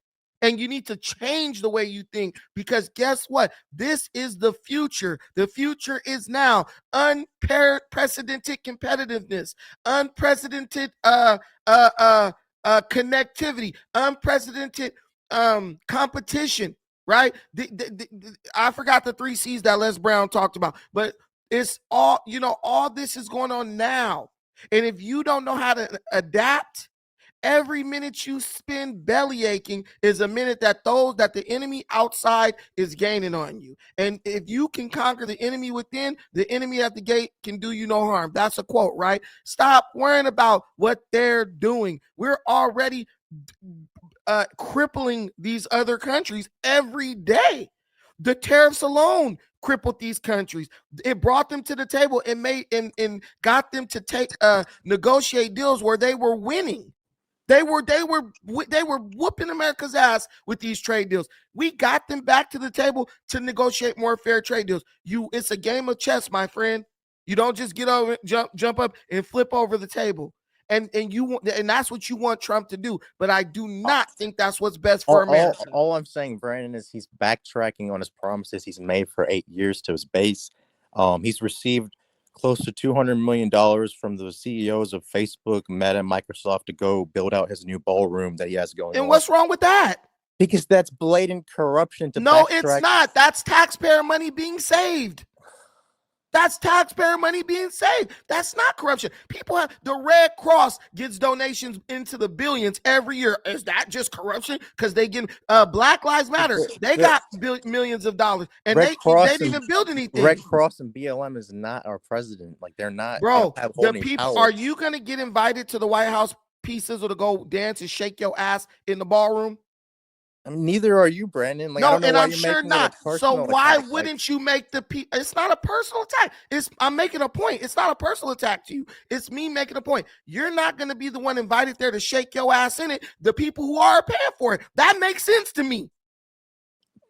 And you need to change the way you think, because guess what? This is the future. The future is now. Unprecedented competitiveness, unprecedented connectivity, unprecedented competition, right? I forgot the 3 C's that Les Brown talked about, but it's all, all this is going on now. And if you don't know how to adapt, every minute you spend belly aching is a minute that the enemy outside is gaining on you. And if you can conquer the enemy within, the enemy at the gate can do you no harm. That's a quote, right? Stop worrying about what they're doing. We're already crippling these other countries every day. The tariffs alone crippled these countries. It brought them to the table and got them to negotiate deals where they were winning. They were whooping America's ass with these trade deals. We got them back to the table to negotiate more fair trade deals. It's a game of chess, my friend. You don't just get over, jump up and flip over the table. And that's what you want Trump to do. But I do not think that's what's best for America. All I'm saying, Brandon, is he's backtracking on his promises he's made for 8 years to his base. He's received close to $200 million from the CEOs of Facebook, Meta, and Microsoft to go build out his new ballroom that he has going on. And what's wrong with that? Because that's blatant corruption. No, it's not. That's taxpayer money being saved. That's taxpayer money being saved. That's not corruption. The Red Cross gets donations into the billions every year. Is that just corruption? Because they get Black Lives Matter. They got millions of dollars, and they didn't even build anything. Red Cross and BLM is not our president. Like, they're not. Bro, the people. Power. Are you gonna get invited to the White House pieces or to go dance and shake your ass in the ballroom? I mean, neither are you, Brandon. Like, no, I don't know and why I'm you're sure not. So why wouldn't you make it's not a personal attack. I'm making a point. It's not a personal attack to you. It's me making a point. You're not going to be the one invited there to shake your ass in it. The people who are paying for it. That makes sense to me.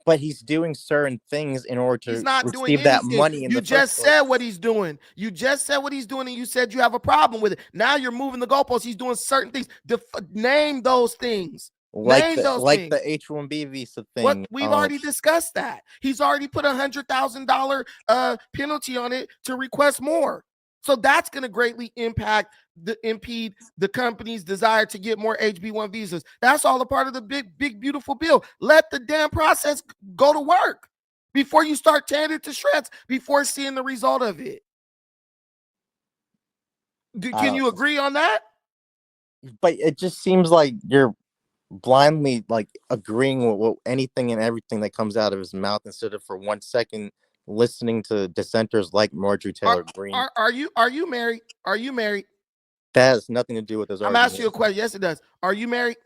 But he's doing certain things in order to receive that money. You just said what he's doing. You just said what he's doing, and you said you have a problem with it. Now you're moving the goalposts. He's doing certain things. Name those things. Like the H-1B visa thing. We've already discussed that. He's already put $100,000 penalty on it to request more. So that's going to greatly impede the company's desire to get more HB1 visas. That's all a part of the big, beautiful bill. Let the damn process go to work before you start tearing it to shreds, before seeing the result of it. Can you agree on that? But it just seems like you're blindly agreeing with anything and everything that comes out of his mouth, instead of for 1 second listening to dissenters like Marjorie Taylor Greene. Are you married? Are you married? That has nothing to do with this argument. I'm asking you a question. Yes, it does. Are you married?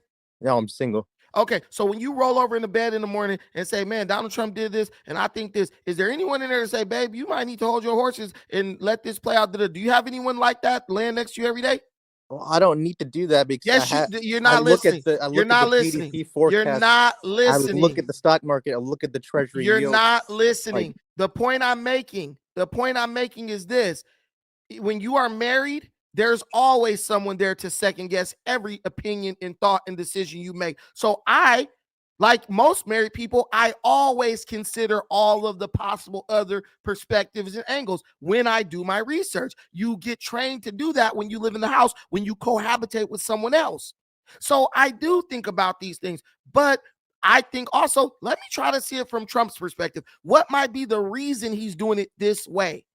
No, I'm single. Okay, so when you roll over in the bed in the morning and say, man, Donald Trump did this, and I think this, is there anyone in there to say, babe, you might need to hold your horses and let this play out? Do you have anyone like that laying next to you every day? Well, I don't need to do that because Yes, you're not listening. You're not listening. GDP forecast. You're not I listening. look at the stock market. I look at the treasury You're yield. not listening. The point I'm making is this. When you are married, there's always someone there to second guess every opinion and thought and decision you make. So I, like most married people, I always consider all of the possible other perspectives and angles when I do my research. You get trained to do that when you live in the house, when you cohabitate with someone else. So I do think about these things, but I think also, let me try to see it from Trump's perspective. What might be the reason he's doing it this way?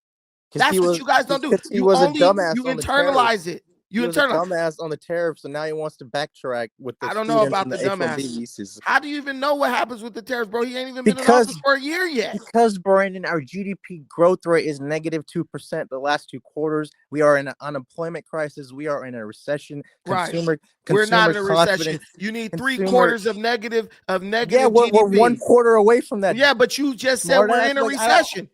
That's what you guys don't do. He was a dumbass. You internalize it. He was a dumbass on the tariffs, so now he wants to backtrack with the I don't know about the H-1B dumbass. visas. How do you even know what happens with the tariffs, bro? He ain't even been in office for a year yet. Because, Brandon, our GDP growth rate is negative 2% the last 2 quarters. We are in an unemployment crisis. We are in a recession. We're not in a recession. You need 3 quarters of negative Yeah, GDP. we're 1 quarter away from that. Yeah, but you just said we're in a recession.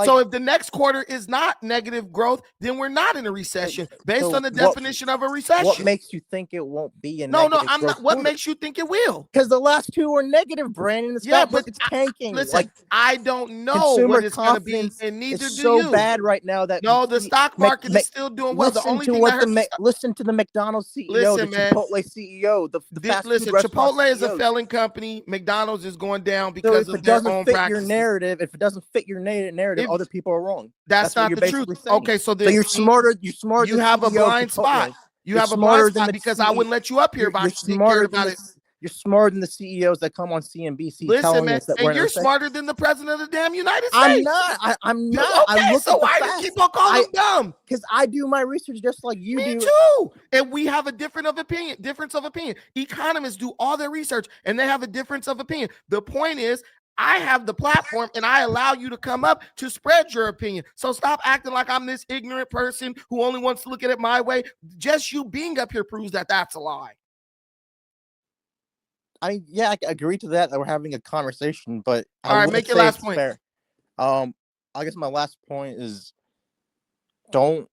So if the next quarter is not negative growth, then we're not in a recession based on the definition of a recession. What makes you think it won't be a negative? No, I'm not. What makes you think it will? Because the last 2 were negative, Brandon. The stock market's tanking. Listen, I don't know what it's going to be, and neither do you. It's so bad right now that the stock market is still doing well. The only thing listen to the McDonald's CEO, the Chipotle CEO, the fast food restaurant Chipotle is a failing company. McDonald's is going down because of their own practices. If it doesn't fit your narrative, other people are wrong. That's not the truth. Saying. Okay, so you're smarter. You're smart. You have a blind spot. You have a blind spot because I wouldn't let you up here about it. You're smarter than the CEOs that come on CNBC. Listen, man, and you're smarter than the president of the damn United States. I'm not. I'm not. Okay, so why do you keep on calling them dumb? Because I do my research just like you do. Me too. And we have a difference of opinion. Economists do all their research and they have a difference of opinion. The point is, I have the platform and I allow you to come up to spread your opinion. So stop acting like I'm this ignorant person who only wants to look at it my way. Just you being up here proves that that's a lie. I agree to that. We're having a conversation, but all right, make your last point. Fair. I guess my last point is don't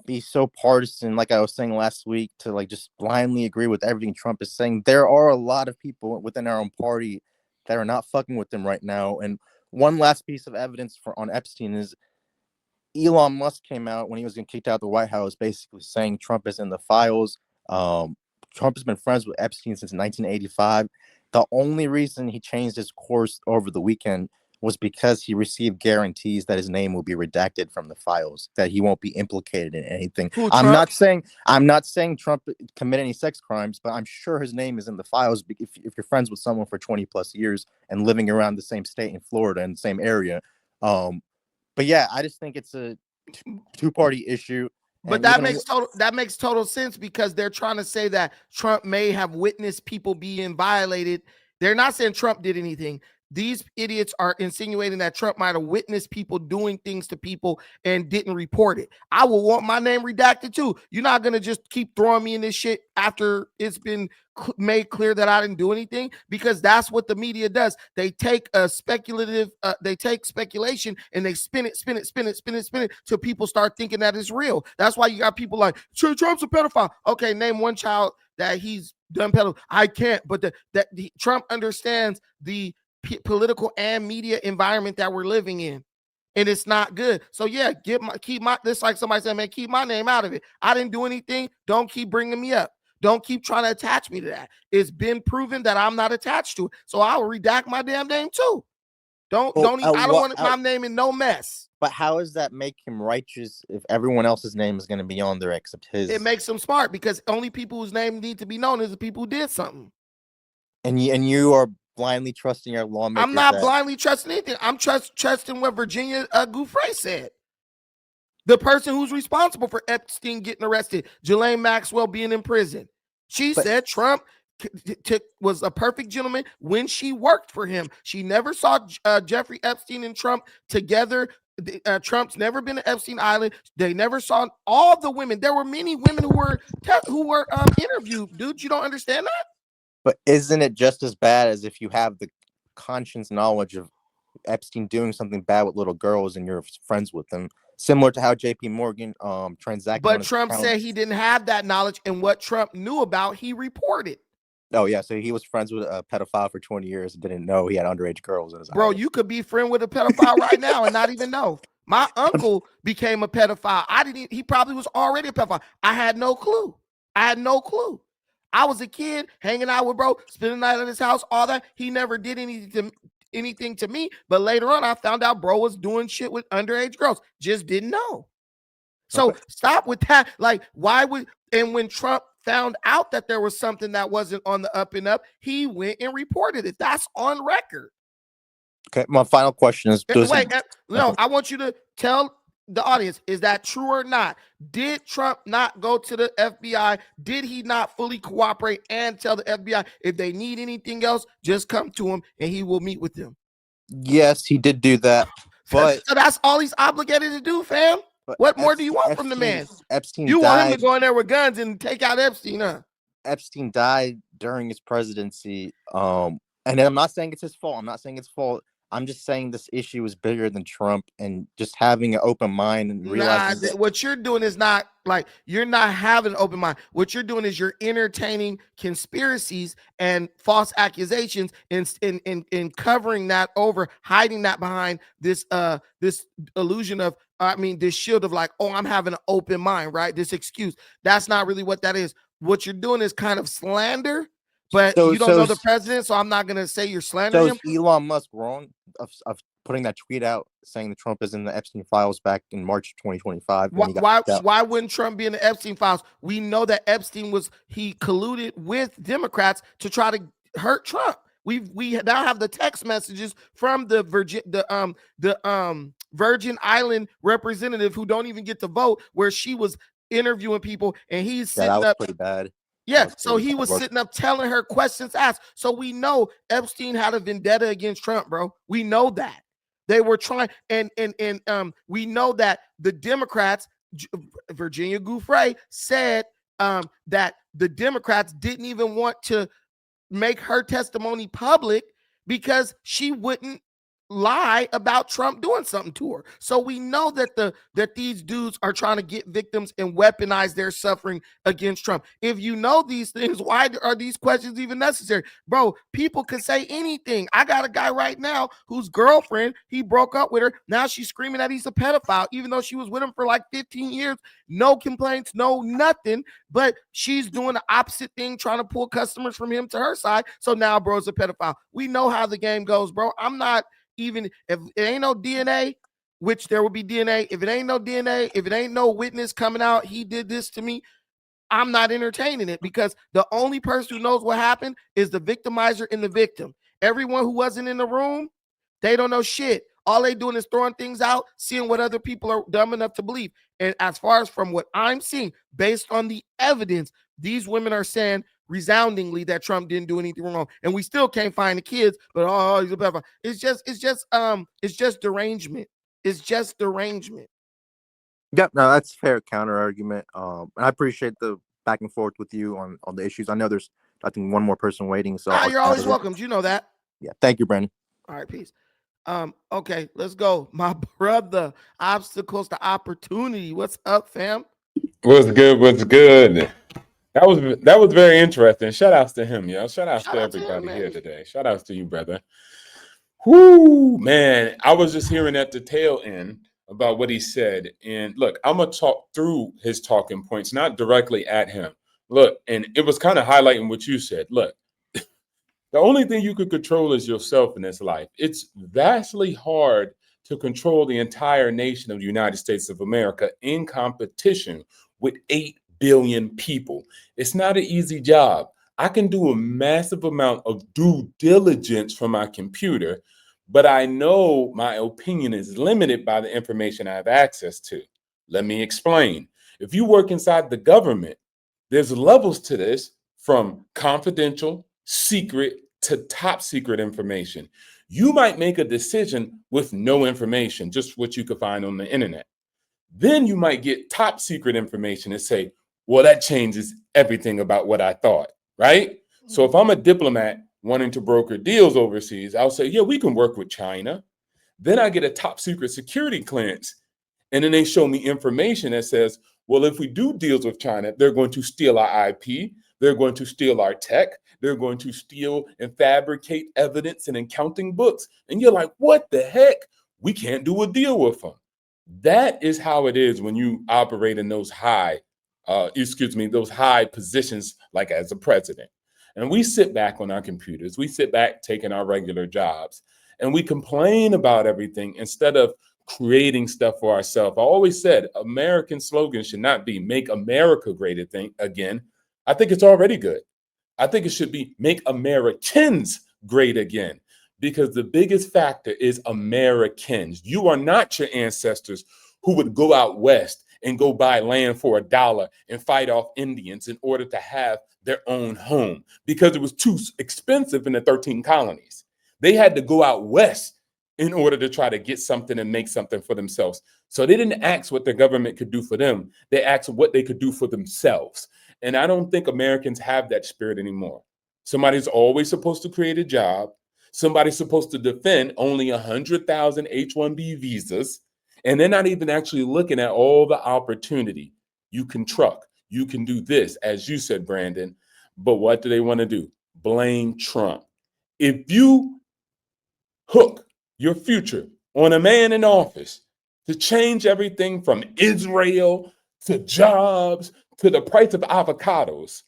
be so partisan, like I was saying last week, to just blindly agree with everything Trump is saying. There are a lot of people within our own party that are not fucking with him right now. And one last piece of evidence on Epstein is Elon Musk came out when he was getting kicked out of the White House, basically saying Trump is in the files. Trump has been friends with Epstein since 1985. The only reason he changed his course over the weekend was because he received guarantees that his name will be redacted from the files, that he won't be implicated in anything. I'm not saying Trump committed any sex crimes, but I'm sure his name is in the files if you're friends with someone for 20 plus years and living around the same state in Florida and the same area. But yeah, I just think it's a two-party issue. But that makes total sense because they're trying to say that Trump may have witnessed people being violated. They're not saying Trump did anything. These idiots are insinuating that Trump might have witnessed people doing things to people and didn't report it. I will want my name redacted too. You're not going to just keep throwing me in this shit after it's been made clear that I didn't do anything, because that's what the media does. They take speculation and they spin it till people start thinking that it's real. That's why you got people like, Trump's a pedophile. Okay, name one child that he's done pedophile. I can't, but Trump understands the political and media environment that we're living in, and it's not good. So yeah, keep my this, like somebody said, man, keep my name out of it. I didn't do anything. Don't keep bringing me up. Don't keep trying to attach me to that. It's been proven that I'm not attached to it, so I will redact my damn name too. I don't want my name in no mess. But how does that make him righteous if everyone else's name is going to be on there except his? It makes him smart because only people whose name need to be known is the people who did something. And you are blindly trusting our lawmakers. I'm not blindly trusting anything. I'm trusting what Virginia Gouffre said. The person who's responsible for Epstein getting arrested, Ghislaine Maxwell being in prison. She said Trump was a perfect gentleman when she worked for him. She never saw Jeffrey Epstein and Trump together. Trump's never been to Epstein Island. They never saw all the women. There were many women who were interviewed. Dude, you don't understand that? But isn't it just as bad as if you have the conscience knowledge of Epstein doing something bad with little girls and you're friends with them. Similar to how JP Morgan transacted. But Trump said he didn't have that knowledge, and what Trump knew about, he reported. Oh, yeah. So he was friends with a pedophile for 20 years and didn't know he had underage girls in his Bro, island. you could be friend with a pedophile right now and not even know. My uncle became a pedophile. He probably was already a pedophile. I had no clue. I was a kid hanging out with bro, spending the night at his house, all that. He never did anything to me. But later on, I found out bro was doing shit with underage girls. Just didn't know. So stop with that. Like, why would, and when Trump found out that there was something that wasn't on the up and up, he went and reported it. That's on record. Okay, my final question is, I want you to tell the audience, is that true or not? Did Trump not go to the FBI? Did he not fully cooperate and tell the FBI if they need anything else, just come to him and he will meet with them? Yes, he did do that. But so that's all he's obligated to do, fam. What more do you want from the man? Epstein you died. Want him to go in there with guns and take out Epstein, huh? Epstein died during his presidency. And I'm not saying it's his fault. I'm just saying this issue is bigger than Trump, and just having an open mind and realizing what you're doing is not like, you're not having an open mind. What you're doing is you're entertaining conspiracies and false accusations and covering that over, hiding that behind this this illusion of, this shield of like, oh, I'm having an open mind, right? This excuse. That's not really what that is. What you're doing is kind of slander. But you don't know the president, so I'm not going to say you're slandering him. So is Elon Musk wrong of putting that tweet out saying that Trump is in the Epstein files back in March 2025? Why wouldn't Trump be in the Epstein files? We know that Epstein he colluded with Democrats to try to hurt Trump. We now have the text messages from the Virgin Island representative who don't even get to vote, where she was interviewing people and he's sitting that was up. Pretty bad. Yeah, so he was sitting up telling her questions asked. So we know Epstein had a vendetta against Trump, bro. We know that. They were trying, and we know that the Democrats, Virginia Giuffre, said that the Democrats didn't even want to make her testimony public because she wouldn't lie about Trump doing something to her. So we know that these dudes are trying to get victims and weaponize their suffering against Trump. If you know these things, why are these questions even necessary? Bro, people could say anything. I got a guy right now whose girlfriend, he broke up with her. Now she's screaming that he's a pedophile, even though she was with him for like 15 years. No complaints, no nothing. But she's doing the opposite thing, trying to pull customers from him to her side. So now bro's a pedophile. We know how the game goes, bro. I'm not, even if it ain't no DNA, which there will be DNA, if it ain't no DNA, if it ain't no witness coming out, he did this to me, I'm not entertaining it, because the only person who knows what happened is the victimizer and the victim. Everyone who wasn't in the room, they don't know shit. All they doing is throwing things out, seeing what other people are dumb enough to believe. And as far as from what I'm seeing, based on the evidence, these women are saying resoundingly that Trump didn't do anything wrong, and we still can't find the kids. But he's a pedophile. It's just derangement. It's just derangement. Yep, no, that's fair counter argument. And I appreciate the back and forth with you on the issues. I know there's, I think, one more person waiting. So you're always welcome. You know that. Yeah, thank you, Brandon. All right, peace. Okay, let's go. My brother, obstacles to opportunity. What's up, fam? What's good? What's good? That was very interesting. Shout outs to him, yo. Shout outs to everybody here today. Shout outs to you, brother. Whoo, man. I was just hearing at the tail end about what he said. And look, I'm going to talk through his talking points, not directly at him. Look, and it was kind of highlighting what you said. Look, the only thing you could control is yourself in this life. It's vastly hard to control the entire nation of the United States of America in competition with 8 billion people. It's not an easy job. I can do a massive amount of due diligence from my computer, but I know my opinion is limited by the information I have access to. Let me explain. If you work inside the government, there's levels to this, from confidential, secret, to top secret information. You might make a decision with no information, just what you could find on the internet. Then you might get top secret information and say, well, that changes everything about what I thought, right? So if I'm a diplomat wanting to broker deals overseas, I'll say, yeah, we can work with China. Then I get a top secret security clearance. And then they show me information that says, well, if we do deals with China, they're going to steal our IP. They're going to steal our tech. They're going to steal and fabricate evidence and accounting books. And you're like, what the heck? We can't do a deal with them. That is how it is when you operate in those high positions, like as a president. And we sit back on our computers. We sit back taking our regular jobs and we complain about everything instead of creating stuff for ourselves. I always said American slogan should not be make America great again. I think it's already good. I think it should be make Americans great again, because the biggest factor is Americans. You are not your ancestors who would go out west and go buy land for $1 and fight off Indians in order to have their own home because it was too expensive in the 13 colonies. They had to go out west in order to try to get something and make something for themselves. So they didn't ask what the government could do for them. They asked what they could do for themselves. And I don't think Americans have that spirit anymore. Somebody's always supposed to create a job. Somebody's supposed to defend only 100,000 H-1B visas. And they're not even actually looking at all the opportunity. You can truck. You can do this, as you said, Brandon. But what do they want to do? Blame Trump. If you hook your future on a man in office to change everything from Israel to jobs to the price of avocados,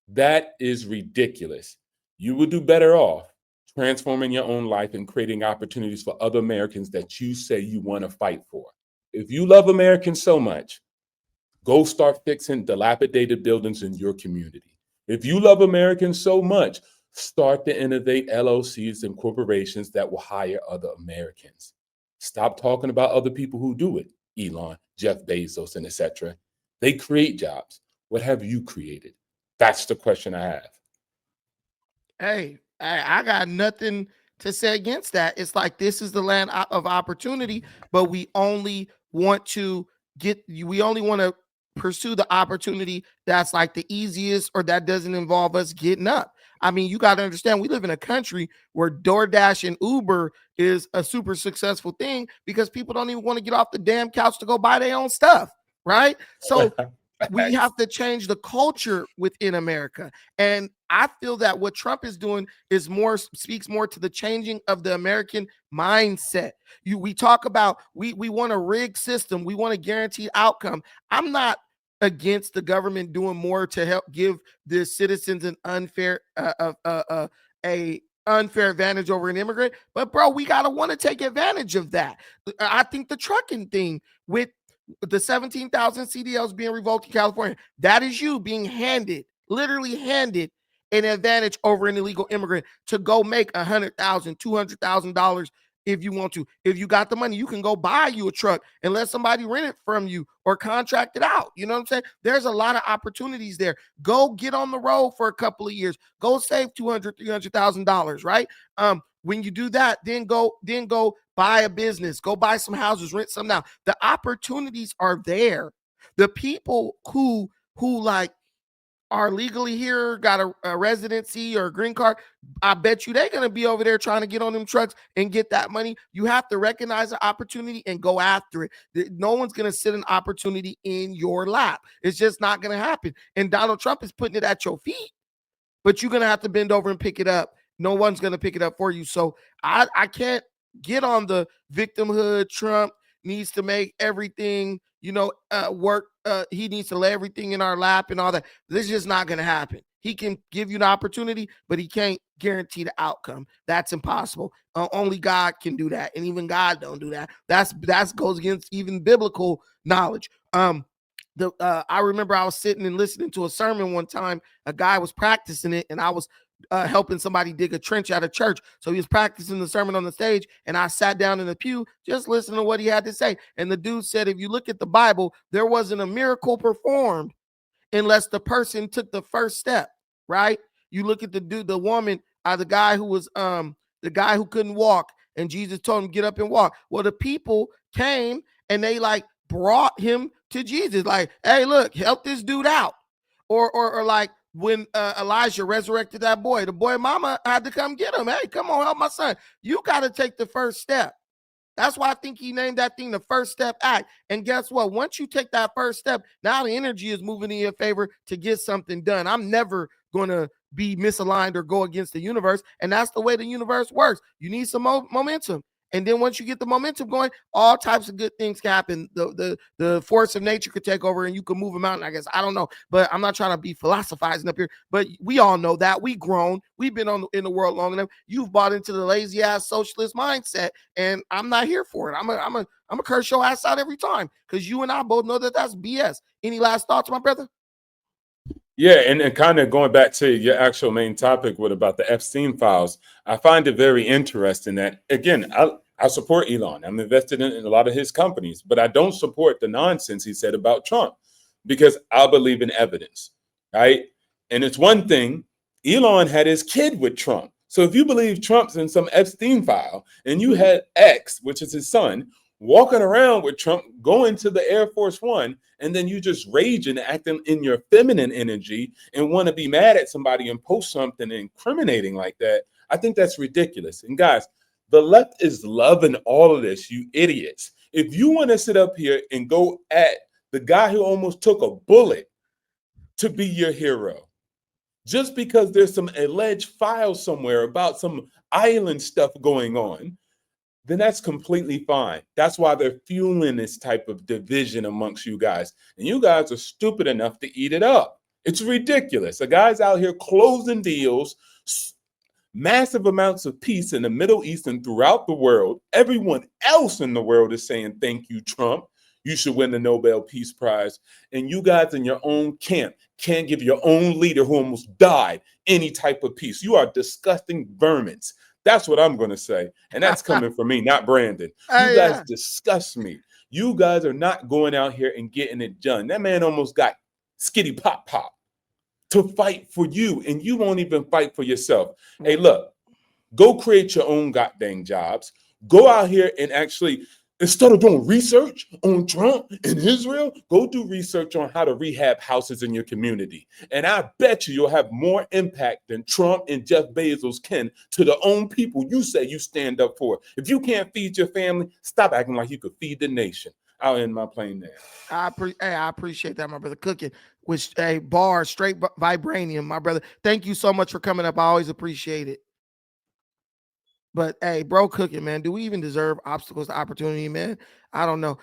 that is ridiculous. You would do better off transforming your own life and creating opportunities for other Americans that you say you want to fight for. If you love Americans so much, go start fixing dilapidated buildings in your community. If you love Americans so much, start to innovate LLCs and corporations that will hire other Americans. Stop talking about other people who do it. Elon, Jeff Bezos, and etc. They create jobs. What have you created? That's the question I have. Hey, I got nothing to say against that. It's like this is the land of opportunity, but we only want to pursue the opportunity that's like the easiest or that doesn't involve us getting up. I mean, you got to understand, we live in a country where DoorDash and Uber is a super successful thing because people don't even want to get off the damn couch to go buy their own stuff, right? So we have to change the culture within America. And I feel that what Trump is doing is speaks more to the changing of the American mindset. We talk about we want a rigged system. We want a guaranteed outcome. I'm not against the government doing more to help give the citizens an unfair advantage over an immigrant. But bro, we gotta want to take advantage of that. I think the trucking thing with the 17,000 CDLs being revoked in California, that is you being literally handed an advantage over an illegal immigrant to go make $100,000, $200,000 if you want to. If you got the money, you can go buy you a truck and let somebody rent it from you or contract it out. You know what I'm saying? There's a lot of opportunities there. Go get on the road for a couple of years. Go save $200,000, $300,000, right? When you do that, then go buy a business, go buy some houses, rent some now. The opportunities are there. The people who like are legally here, got a residency or a green card, I bet you they're going to be over there trying to get on them trucks and get that money. You have to recognize the opportunity and go after it. No one's going to sit an opportunity in your lap. It's just not going to happen. And Donald Trump is putting it at your feet, but you're going to have to bend over and pick it up. No one's going to pick it up for you. So I can't get on the victimhood. Trump needs to make everything, work. He needs to lay everything in our lap and all that. This is just not going to happen. He can give you an opportunity, but he can't guarantee the outcome. That's impossible. Only God can do that. And even God don't do that. That goes against even biblical knowledge. I remember I was sitting and listening to a sermon one time. A guy was practicing it, and I was helping somebody dig a trench at a church. So he was practicing the sermon on the stage, and I sat down in the pew just listening to what he had to say. And the dude said, if you look at the Bible, there wasn't a miracle performed unless the person took the first step, right? You look at the woman, the guy who was the guy who couldn't walk, and Jesus told him, get up and walk. Well, the people came and they like brought him to Jesus, like, hey, look, help this dude out. Or like when Elijah resurrected that boy, the boy mama had to come get him. Hey, come on, help my son. You got to take the first step. That's why I think he named that thing the First Step Act. And guess what? Once you take that first step, now the energy is moving in your favor to get something done. I'm never going to be misaligned or go against the universe. And that's the way the universe works. You need some momentum. And then once you get the momentum going, all types of good things can happen. The force of nature could take over and you can move a mountain, I guess. I don't know. But I'm not trying to be philosophizing up here. But we all know that. We grown. We've been in the world long enough. You've bought into the lazy ass socialist mindset. And I'm not here for it. I'm a curse your ass out every time. Because you and I both know that that's BS. Any last thoughts, my brother? Yeah, and kind of going back to your actual main topic, what about the Epstein files? I find it very interesting that, again, I support Elon. I'm invested in a lot of his companies, but I don't support the nonsense he said about Trump because I believe in evidence, right? And it's one thing, Elon had his kid with Trump. So if you believe Trump's in some Epstein file and you had X, which is his son, walking around with Trump, going to the Air Force One, and then you just raging, acting in your feminine energy and want to be mad at somebody and post something incriminating like that, I think that's ridiculous. And guys, the left is loving all of this, you idiots. If you want to sit up here and go at the guy who almost took a bullet to be your hero, just because there's some alleged file somewhere about some island stuff going on, then that's completely fine. That's why they're fueling this type of division amongst you guys. And you guys are stupid enough to eat it up. It's ridiculous. The guy's out here closing deals, massive amounts of peace in the Middle East and throughout the world. Everyone else in the world is saying, thank you, Trump. You should win the Nobel Peace Prize. And you guys in your own camp can't give your own leader who almost died any type of peace. You are disgusting vermins. That's what I'm going to say. And that's coming from me, not Brandon. You guys disgust me. You guys are not going out here and getting it done. That man almost got skitty pop pop to fight for you, and you won't even fight for yourself. Hey, look, go create your own goddamn jobs. Go out here and actually, instead of doing research on Trump and Israel, go do research on how to rehab houses in your community. And I bet you'll have more impact than Trump and Jeff Bezos can to the own people you say you stand up for. If you can't feed your family, stop acting like you could feed the nation. I'll end my plane there. I appreciate that, my brother. Cooking with a bar, straight vibranium, my brother. Thank you so much for coming up. I always appreciate it. But hey, bro, cooking, man. Do we even deserve obstacles to opportunity, man? I don't know.